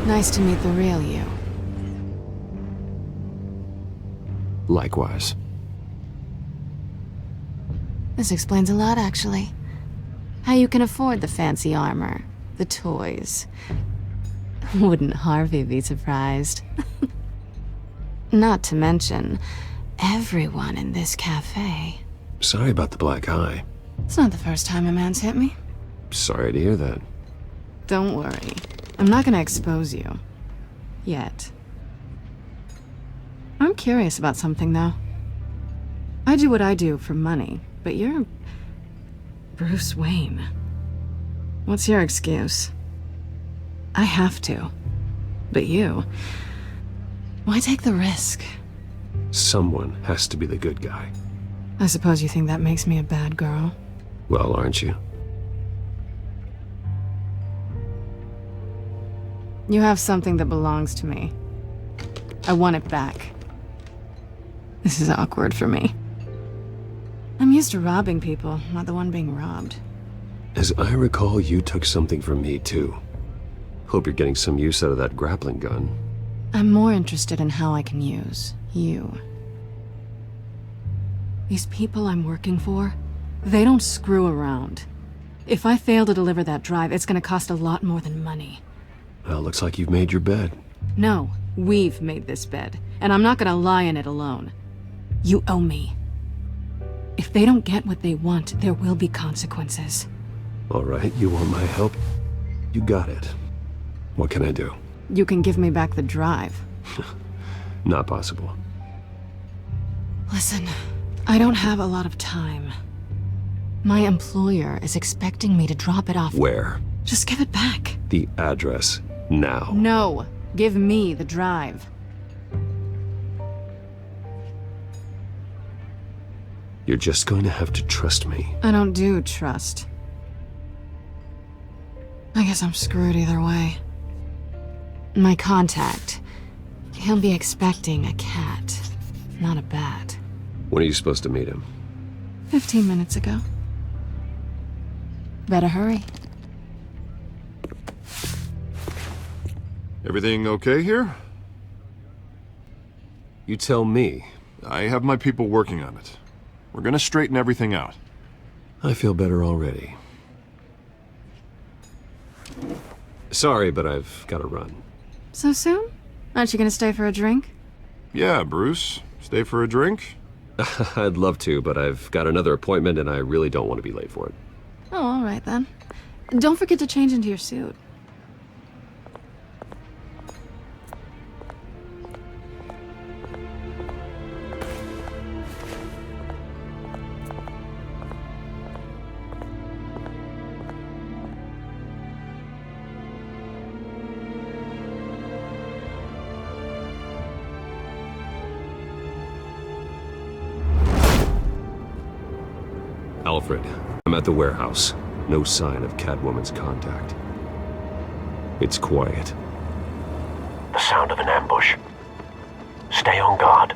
Nice to meet the real you. Likewise. This explains a lot, actually. How you can afford the fancy armor, the toys. Wouldn't Harvey be surprised? Not to mention, everyone in this cafe. Sorry about the black eye. It's not the first time a man's hit me. Sorry to hear that. Don't worry. I'm not gonna expose you. Yet. I'm curious about something, though. I do what I do for money, but you're... Bruce Wayne. What's your excuse? I have to. But you... Why take the risk? Someone has to be the good guy. I suppose you think that makes me a bad girl? Well, aren't you? You have something that belongs to me. I want it back. This is awkward for me. I'm used to robbing people, not the one being robbed. As I recall, you took something from me, too. Hope you're getting some use out of that grappling gun. I'm more interested in how I can use you. These people I'm working for, they don't screw around. If I fail to deliver that drive, it's gonna cost a lot more than money. Well, looks like you've made your bed. No, we've made this bed, and I'm not gonna lie in it alone. You owe me. If they don't get what they want, there will be consequences. All right, you want my help? You got it. What can I do? You can give me back the drive. Not possible. Listen, I don't have a lot of time. My employer is expecting me to drop it off. Where? Just give it back. The address, now. No, give me the drive. You're just going to have to trust me. I don't do trust. I guess I'm screwed either way. My contact, he'll be expecting a cat, not a bat. When are you supposed to meet him? 15 minutes ago. Better hurry. Everything okay here? You tell me. I have my people working on it. We're gonna straighten everything out. I feel better already. Sorry, but I've got to run. So soon? Aren't you gonna stay for a drink? Yeah, Bruce. Stay for a drink? I'd love to, but I've got another appointment and I really don't want to be late for it. Oh, all right then. Don't forget to change into your suit. Alfred, I'm at the warehouse. No sign of Catwoman's contact. It's quiet. The sound of an ambush. Stay on guard.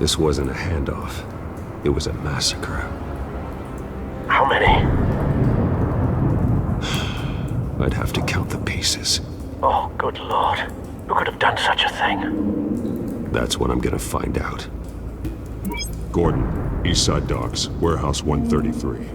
This wasn't a handoff. It was a massacre. How many? I'd have to count the pieces. Oh, good lord. Who could have done such a thing? That's what I'm gonna find out. Gordon, East Side Docks, Warehouse 133.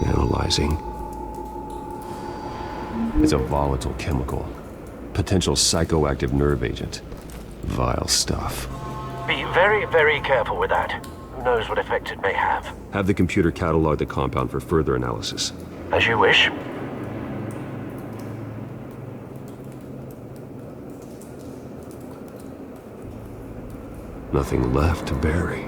Analyzing. It's a volatile chemical. Potential psychoactive nerve agent. Vile stuff. Be very, very careful with that. Who knows what effect it may have. Have the computer catalog the compound for further analysis. As you wish. Nothing left to bury.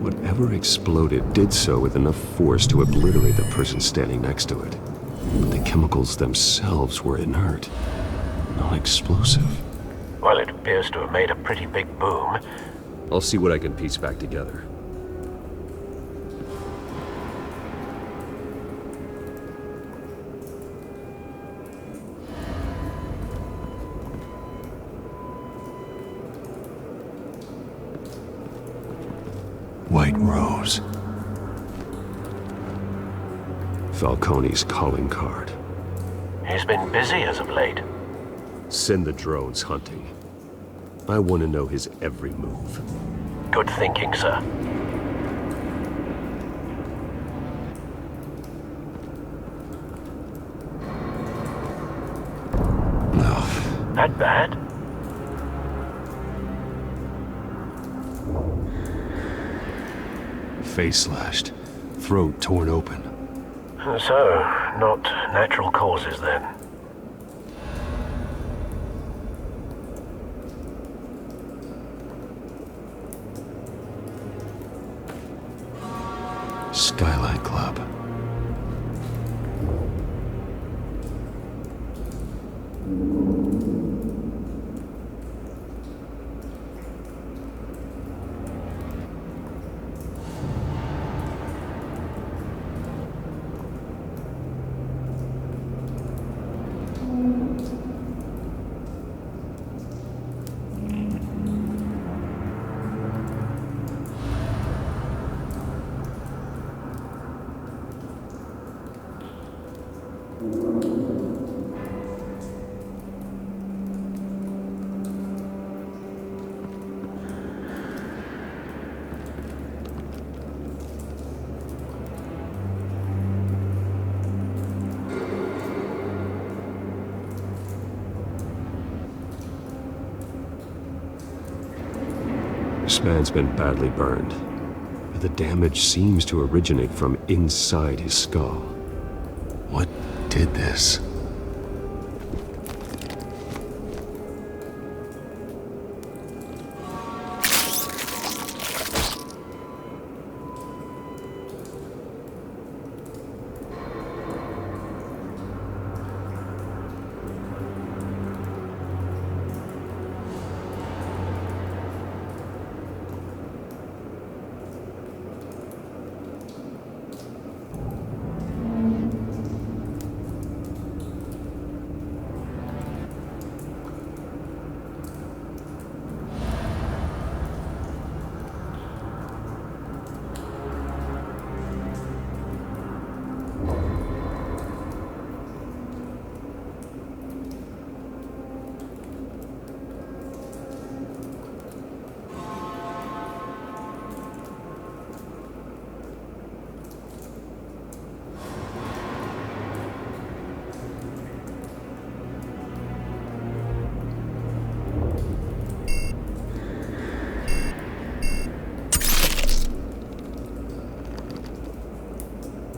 Whatever exploded did so with enough force to obliterate the person standing next to it. But the chemicals themselves were inert, not explosive. Well, it appears to have made a pretty big boom. I'll see what I can piece back together. White Rose. Falcone's calling card. He's been busy as of late. Send the drones hunting. I want to know his every move. Good thinking, sir. No. That bad? Face slashed, throat torn open. So, not natural causes then. Skyline Club. This man's been badly burned, but the damage seems to originate from inside his skull. What did this?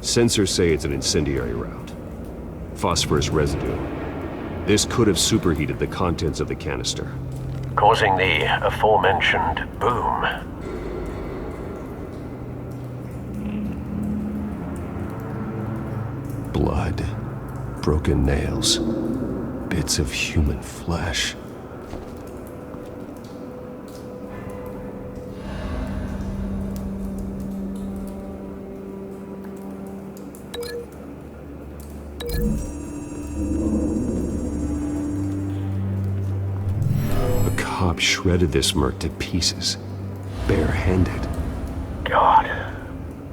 Sensors say it's an incendiary route. Phosphorus residue. This could have superheated the contents of the canister, causing the aforementioned boom. Blood, broken nails, bits of human flesh. A cop shredded this merc to pieces, barehanded. God,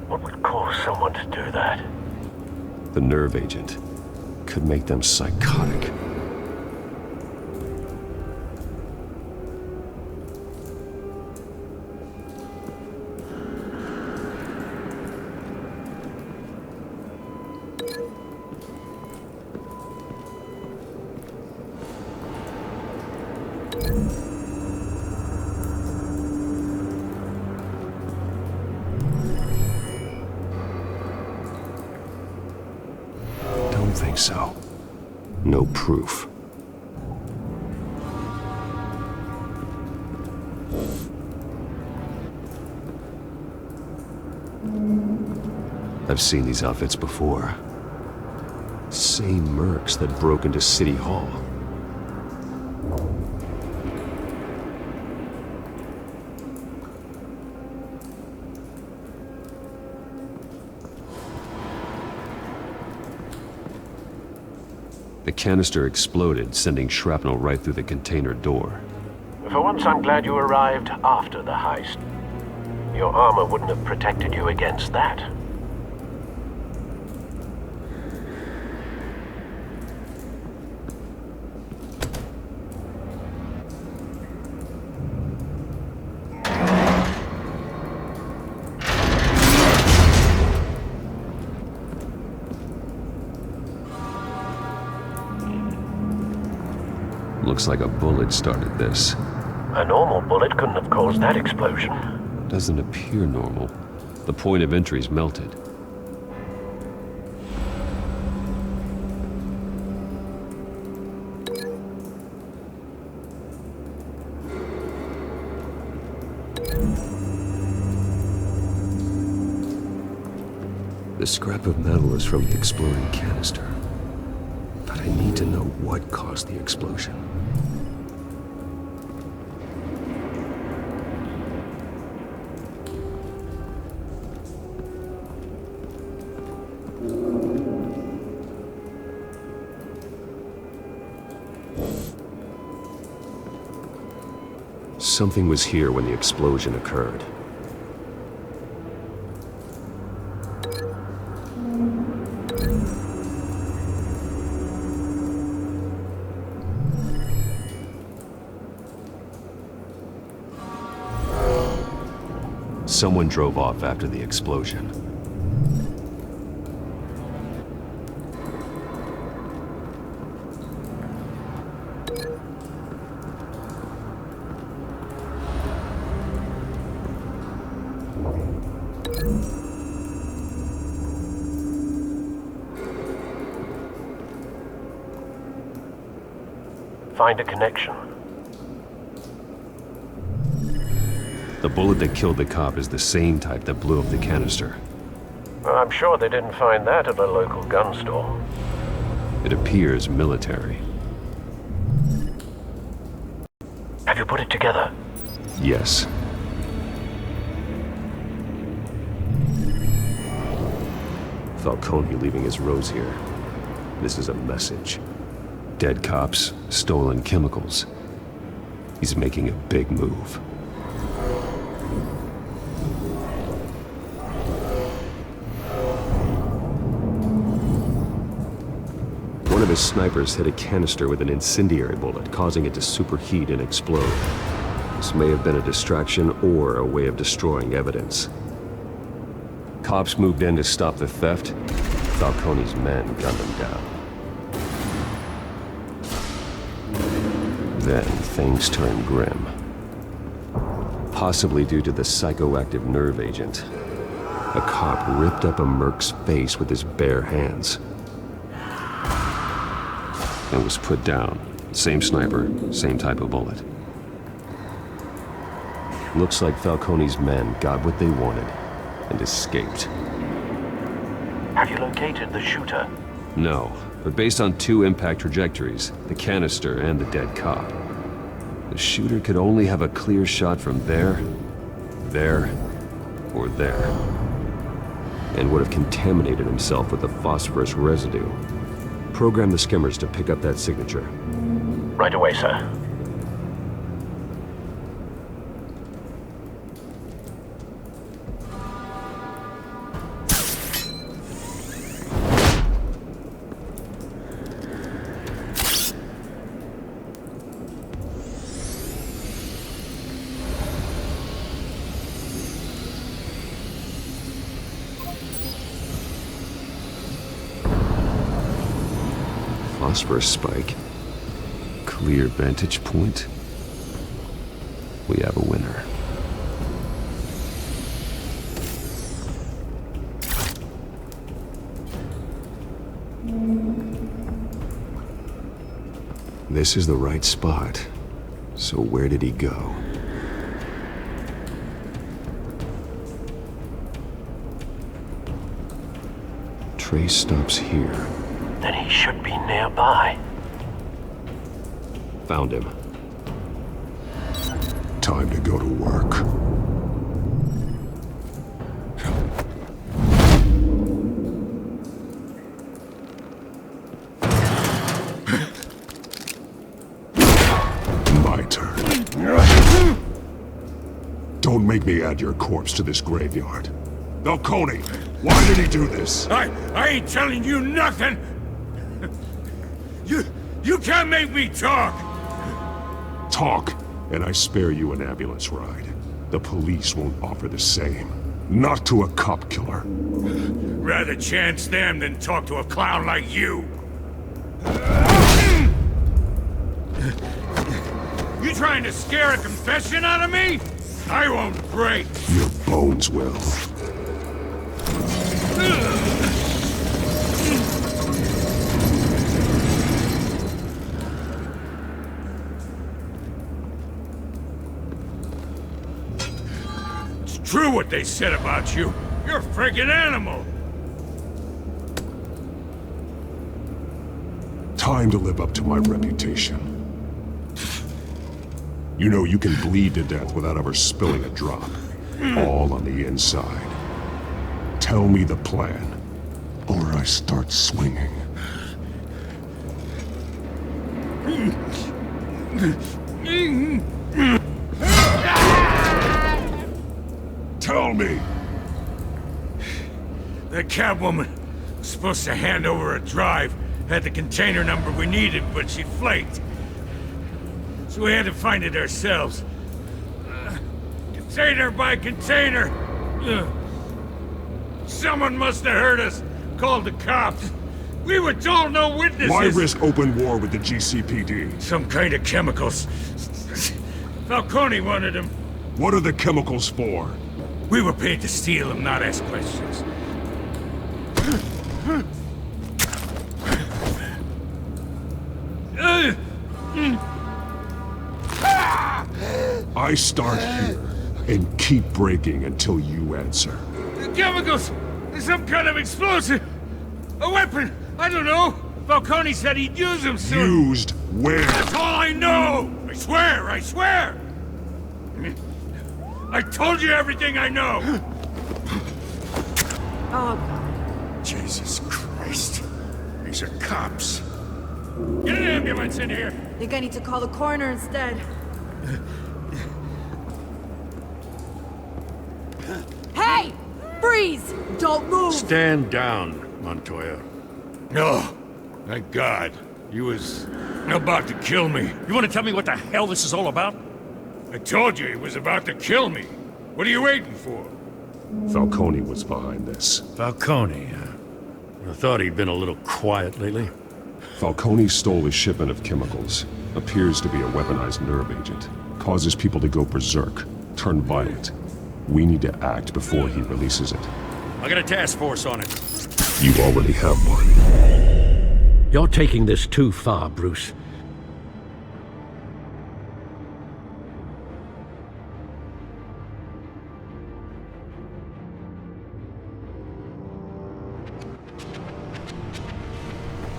what would cause someone to do that? The nerve agent could make them psychotic. Don't think so. No proof. I've seen these outfits before. Same mercs that broke into City Hall. The canister exploded, sending shrapnel right through the container door. For once, I'm glad you arrived after the heist. Your armor wouldn't have protected you against that. Looks like a bullet started this. A normal bullet couldn't have caused that explosion. Doesn't appear normal. The point of entry's melted. The scrap of metal is from the exploding canister. But I need to know what caused the explosion. Something was here when the explosion occurred. Someone drove off after the explosion. Find a connection. The bullet that killed the cop is the same type that blew up the canister. I'm sure they didn't find that at a local gun store. It appears military. Have you put it together? Yes. Falcone leaving his rose here. This is a message. Dead cops, stolen chemicals. He's making a big move. One of his snipers hit a canister with an incendiary bullet, causing it to superheat and explode. This may have been a distraction or a way of destroying evidence. Cops moved in to stop the theft. Falcone's men gunned them down. Then things turned grim. Possibly due to the psychoactive nerve agent. A cop ripped up a merc's face with his bare hands. And was put down. Same sniper, same type of bullet. Looks like Falcone's men got what they wanted and escaped. Have you located the shooter? No, but based on 2 impact trajectories, the canister and the dead cop, the shooter could only have a clear shot from there, or there, and would have contaminated himself with the phosphorus residue. Program the skimmers to pick up that signature. Right away, sir. Phosphorus spike. Clear vantage point. We have a winner. This is the right spot. So where did he go? Trace stops here. Then he should be nearby. Found him. Time to go to work. My turn. Don't make me add your corpse to this graveyard. Falcone, why did he do this? I ain't telling you nothing! You can't make me talk! Talk, and I spare you an ambulance ride. The police won't offer the same. Not to a cop killer. Rather chance them than talk to a clown like you. You trying to scare a confession out of me? I won't break. Your bones will. It's true what they said about you. You're a friggin' animal. Time to live up to my reputation. You know you can bleed to death without ever spilling a drop. All on the inside. Tell me the plan, or I start swinging. Tell me! That Catwoman was supposed to hand over a drive, had the container number we needed, but she flaked. So we had to find it ourselves. Container by container! Someone must have heard us, called the cops. We were told no witnesses! Why risk open war with the GCPD? Some kind of chemicals. Falcone wanted them. What are the chemicals for? We were paid to steal them, not ask questions. I start here and keep breaking until you answer. The chemicals! Some kind of explosive! A weapon! I don't know! Falcone said he'd use them soon! Used where? That's all I know! I swear! I swear! I told you everything I know! Oh, Jesus Christ. These are cops. Get an ambulance in here! I think I need to call the coroner instead. Hey! Freeze! Don't move! Stand down, Montoya. No. Thank God. He was about to kill me. You want to tell me what the hell this is all about? I told you he was about to kill me. What are you waiting for? Falcone was behind this. Falcone, I thought he'd been a little quiet lately. Falcone stole a shipment of chemicals. Appears to be a weaponized nerve agent. Causes people to go berserk, turn violent. We need to act before he releases it. I got a task force on it. You already have one. You're taking this too far, Bruce.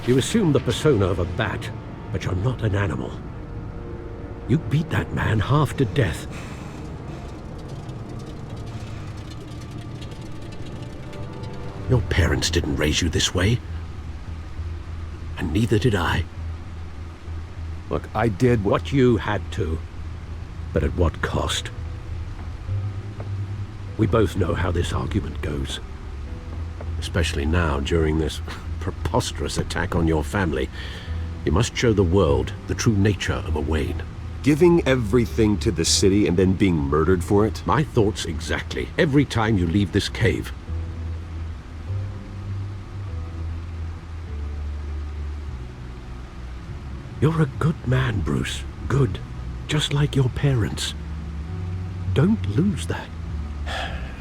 You assume the persona of a bat, but you're not an animal. You beat that man half to death. Your parents didn't raise you this way. And neither did I. Look, I did what you had to. But at what cost? We both know how this argument goes. Especially now, during this preposterous attack on your family. You must show the world the true nature of a Wayne. Giving everything to the city and then being murdered for it? My thoughts exactly. Every time you leave this cave. You're a good man, Bruce. Good. Just like your parents. Don't lose that.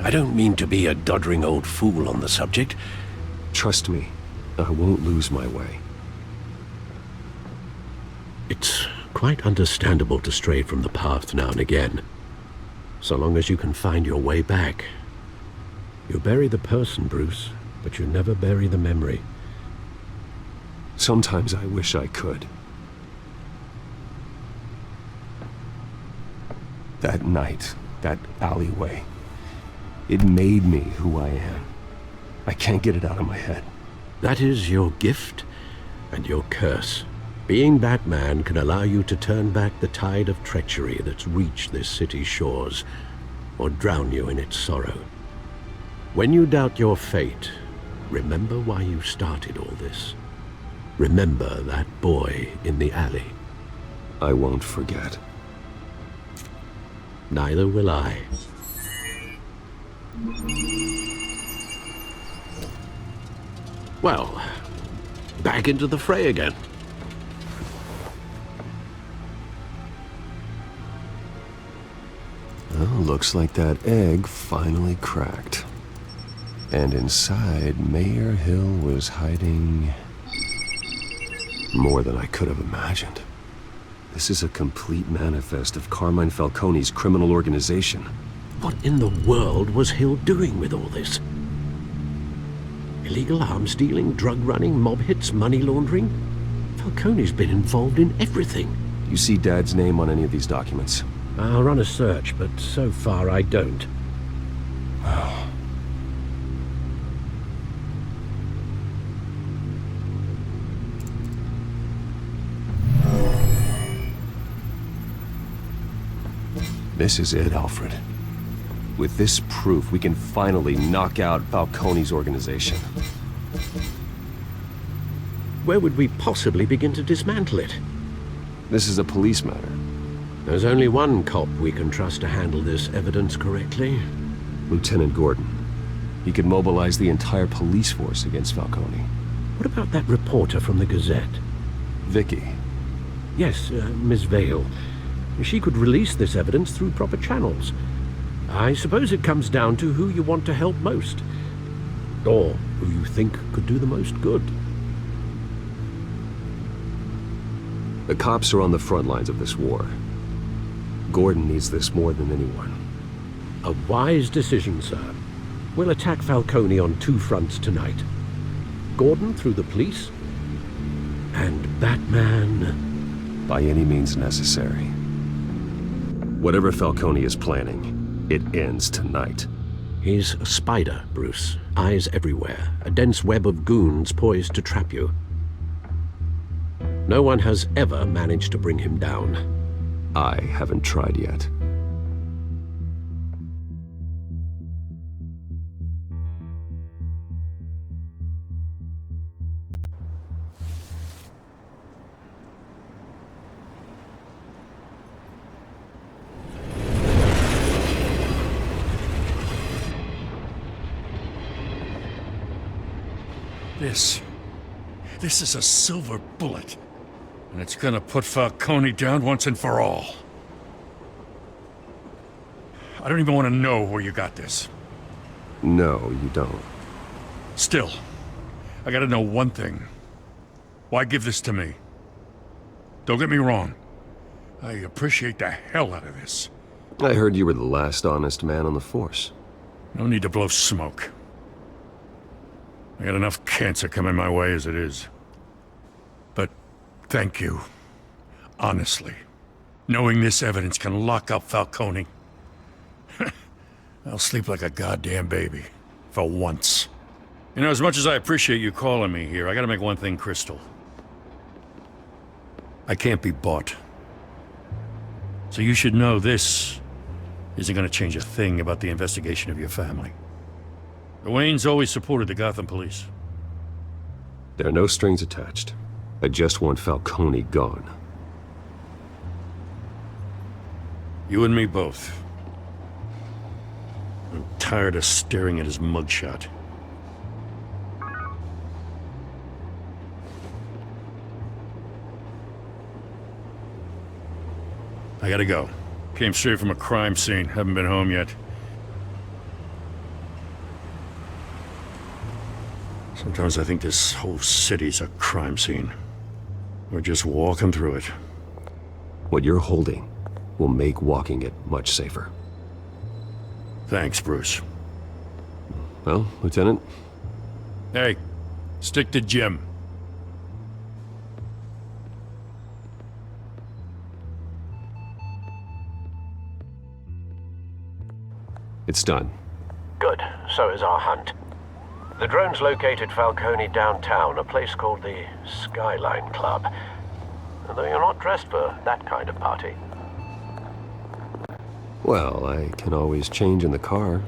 I don't mean to be a doddering old fool on the subject. Trust me, I won't lose my way. It's quite understandable to stray from the path now and again. So long as you can find your way back. You bury the person, Bruce, but you never bury the memory. Sometimes I wish I could. That night, that alleyway, it made me who I am. I can't get it out of my head. That is your gift and your curse. Being Batman can allow you to turn back the tide of treachery that's reached this city's shores, or drown you in its sorrow. When you doubt your fate, remember why you started all this. Remember that boy in the alley. I won't forget. Neither will I. Well, back into the fray again. Well, looks like that egg finally cracked. And inside, Mayor Hill was hiding more than I could have imagined. This is a complete manifest of Carmine Falcone's criminal organization. What in the world was Hill doing with all this? Illegal arms dealing, drug running, mob hits, money laundering? Falcone's been involved in everything. You see Dad's name on any of these documents? I'll run a search, but so far I don't. This is it, Alfred. With this proof, we can finally knock out Falcone's organization. Where would we possibly begin to dismantle it? This is a police matter. There's only one cop we can trust to handle this evidence correctly. Lieutenant Gordon. He could mobilize the entire police force against Falcone. What about that reporter from the Gazette? Vicky. Yes, Miss Vale. She could release this evidence through proper channels. I suppose it comes down to who you want to help most. Or who you think could do the most good. The cops are on the front lines of this war. Gordon needs this more than anyone. A wise decision, sir. We'll attack Falcone on two fronts tonight. Gordon through the police, and Batman... by any means necessary. Whatever Falcone is planning, it ends tonight. He's a spider, Bruce. Eyes everywhere. A dense web of goons poised to trap you. No one has ever managed to bring him down. I haven't tried yet. This is a silver bullet. And it's gonna put Falcone down once and for all. I don't even want to know where you got this. No, you don't. Still, I gotta know one thing. Why give this to me? Don't get me wrong. I appreciate the hell out of this. I heard you were the last honest man on the force. No need to blow smoke. I got enough cancer coming my way as it is. Thank you. Honestly. Knowing this evidence can lock up Falcone. I'll sleep like a goddamn baby. For once. You know, as much as I appreciate you calling me here, I gotta make one thing crystal. I can't be bought. So you should know this isn't gonna change a thing about the investigation of your family. The Waynes always supported the Gotham police. There are no strings attached. I just want Falcone gone. You and me both. I'm tired of staring at his mugshot. I gotta go. Came straight from a crime scene. Haven't been home yet. Sometimes I think this whole city's a crime scene. We're just walking through it. What you're holding will make walking it much safer. Thanks, Bruce. Well, Lieutenant? Hey, stick to Jim. It's done. Good. So is our hunt. The drones located Falcone downtown, a place called the Skyline Club. Though you're not dressed for that kind of party. Well, I can always change in the car.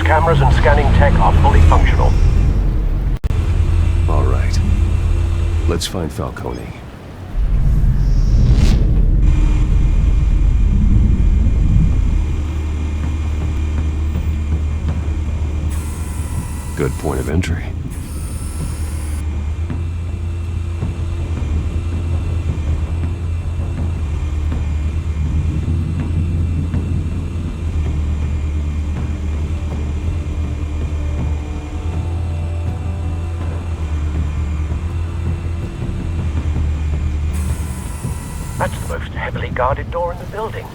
Cameras and scanning tech are fully functional. All right. Let's find Falcone. Good point of entry. That's the most heavily guarded door in the building.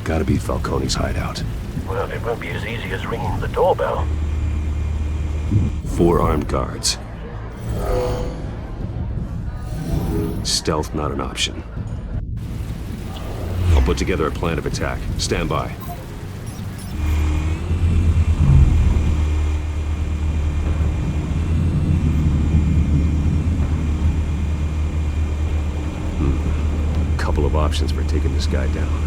Gotta be Falcone's hideout. Well, it won't be as easy as ringing the doorbell. 4 armed guards. Stealth not an option. I'll put together a plan of attack. Stand by. Couple of options for taking this guy down.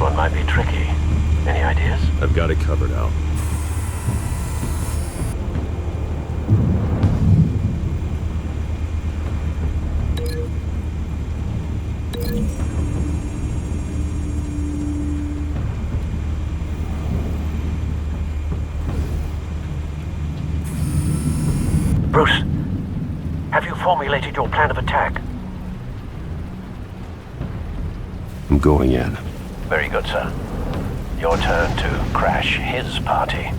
one might be tricky. Any ideas? I've got it covered, Al. Bruce, have you formulated your plan of attack? I'm going in. Very good, sir. Your turn to crash his party.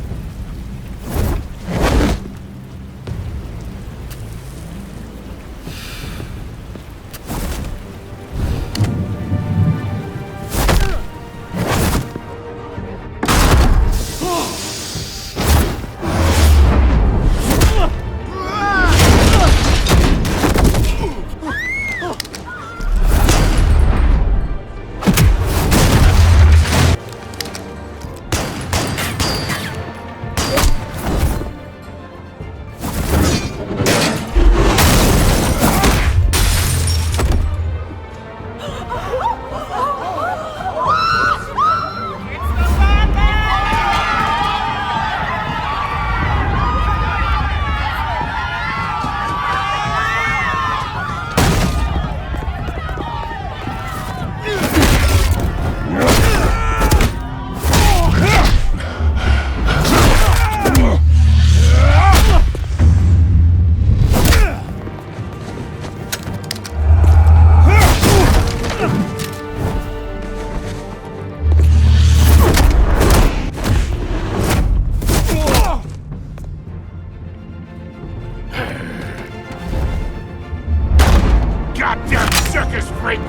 Goddamn circus freak!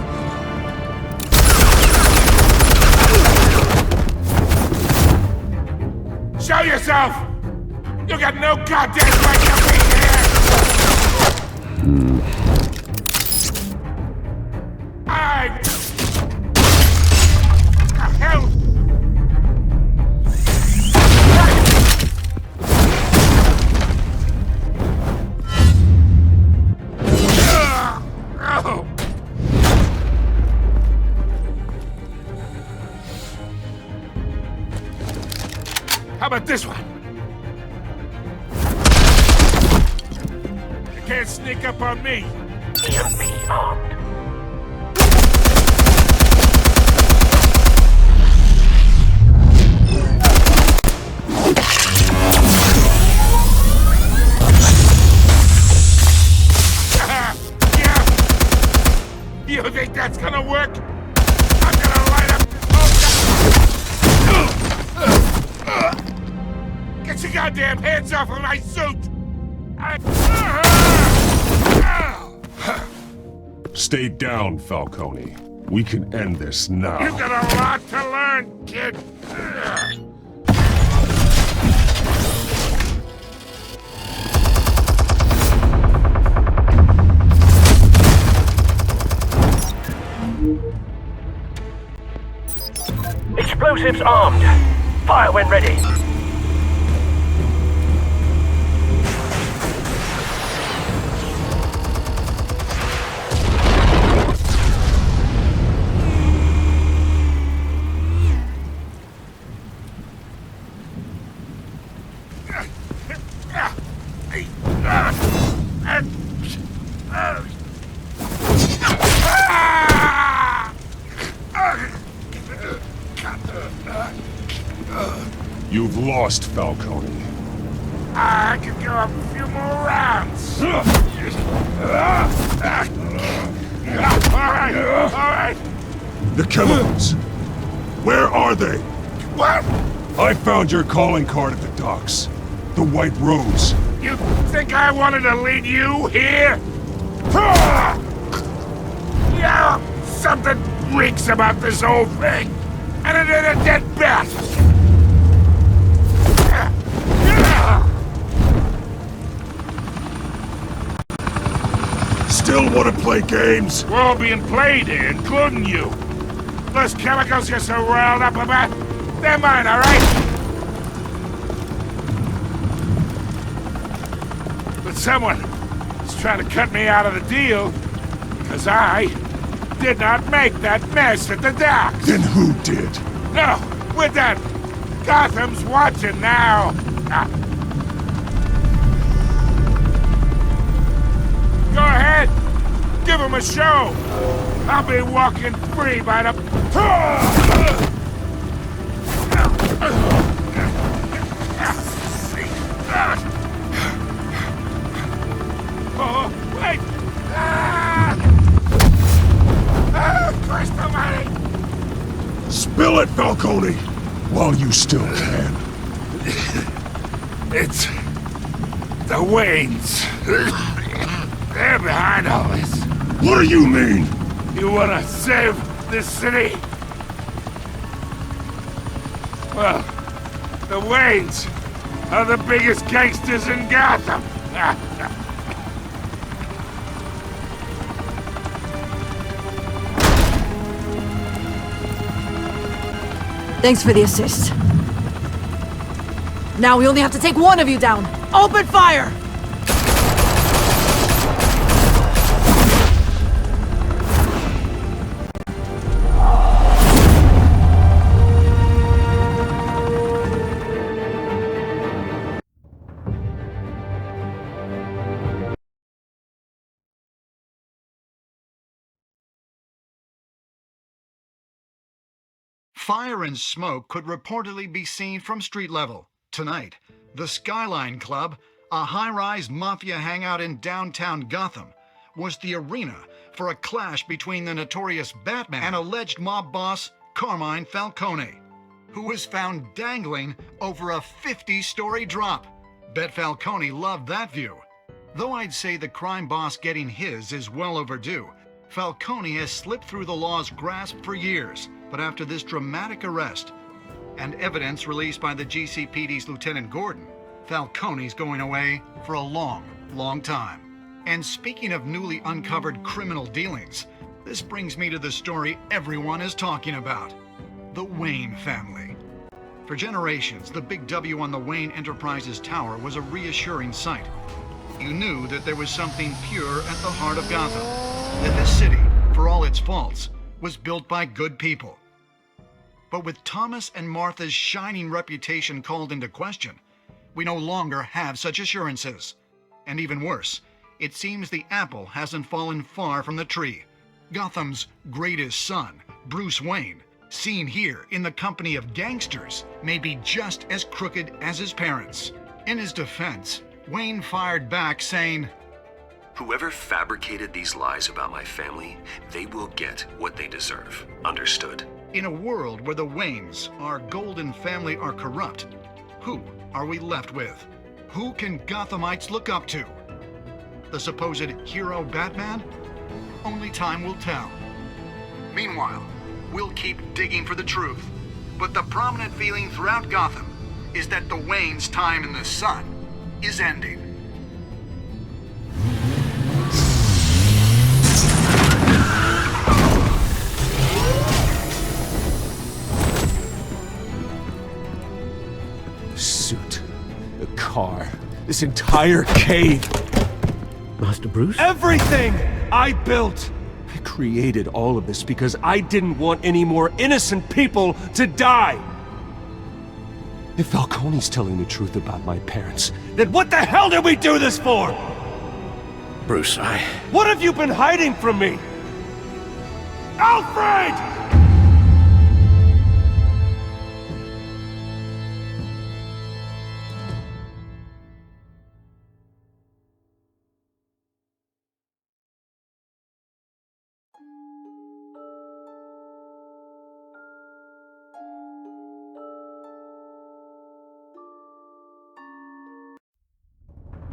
Show yourself! You got no goddamn right to be here! I... The hell? Oh. How about this one? You can't sneak up on me. EMP armed. You think that's gonna work? I'm gonna light up. Get your goddamn hands off of my suit! Stay down, Falcone. We can end this now. You've got a lot to learn, kid. Explosives armed. Fire when ready. You've lost, Falcone. I could go up a few more rounds. All right. The chemicals. Where are they? What? I found your calling card at the docks. The White Rose. You think I wanted to lead you here? Yeah, something reeks about this whole thing. And it ain't a dead bat. Still want to play games? We're all being played here, including you. Those chemicals you're so riled up about, they're mine, all right? But someone is trying to cut me out of the deal because I did not make that mess at the docks. Then who did? No, we're done. Gotham's watching now. Go ahead. Give him a show. I'll be walking free by the... Oh, wait! Christ almighty! Spill it, Falcone, while you still can. It's... the Waynes. They're behind all this. What do you mean? You wanna save this city? Well, the Waynes are the biggest gangsters in Gotham. Thanks for the assist. Now we only have to take one of you down. Open fire! Fire and smoke could reportedly be seen from street level. Tonight, the Skyline Club, a high-rise mafia hangout in downtown Gotham, was the arena for a clash between the notorious Batman and alleged mob boss Carmine Falcone, who was found dangling over a 50-story drop. Bet Falcone loved that view. Though I'd say the crime boss getting his is well overdue, Falcone has slipped through the law's grasp for years. But after this dramatic arrest and evidence released by the GCPD's Lieutenant Gordon, Falcone's going away for a long, long time. And speaking of newly uncovered criminal dealings, this brings me to the story everyone is talking about: the Wayne family. For generations, the big W on the Wayne Enterprises Tower was a reassuring sight. You knew that there was something pure at the heart of Gotham, that this city, for all its faults, was built by good people. But with Thomas and Martha's shining reputation called into question, we no longer have such assurances. And even worse, it seems the apple hasn't fallen far from the tree. Gotham's greatest son, Bruce Wayne, seen here in the company of gangsters, may be just as crooked as his parents. In his defense, Wayne fired back saying, "Whoever fabricated these lies about my family, they will get what they deserve. Understood?" In a world where the Waynes, our golden family, are corrupt, who are we left with? Who can Gothamites look up to? The supposed hero Batman? Only time will tell. Meanwhile, we'll keep digging for the truth. But the prominent feeling throughout Gotham is that the Waynes' time in the sun is ending. Suit, a car, this entire cave. Master Bruce? Everything I built! I created all of this because I didn't want any more innocent people to die! If Falcone's telling the truth about my parents, then what the hell did we do this for? Bruce, What have you been hiding from me? Alfred!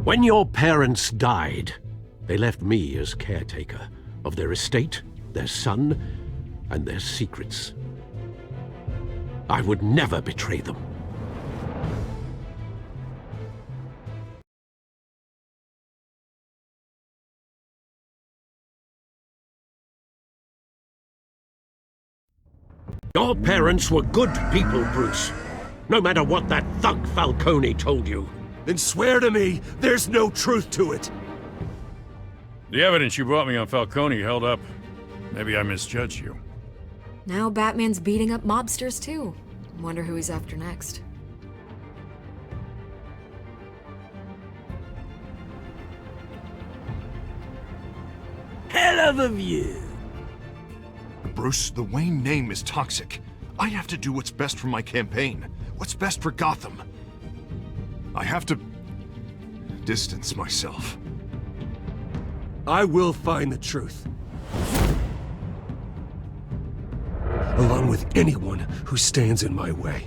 When your parents died, they left me as caretaker of their estate, their son, and their secrets. I would never betray them. Your parents were good people, Bruce. No matter what that thug Falcone told you. Then swear to me there's no truth to it. The evidence you brought me on Falcone held up. Maybe I misjudged you. Now Batman's beating up mobsters too. Wonder who he's after next. Hell of a view. Bruce, the Wayne name is toxic. I have to do what's best for my campaign. What's best for Gotham. I have to distance myself. I will find the truth. Along with anyone who stands in my way.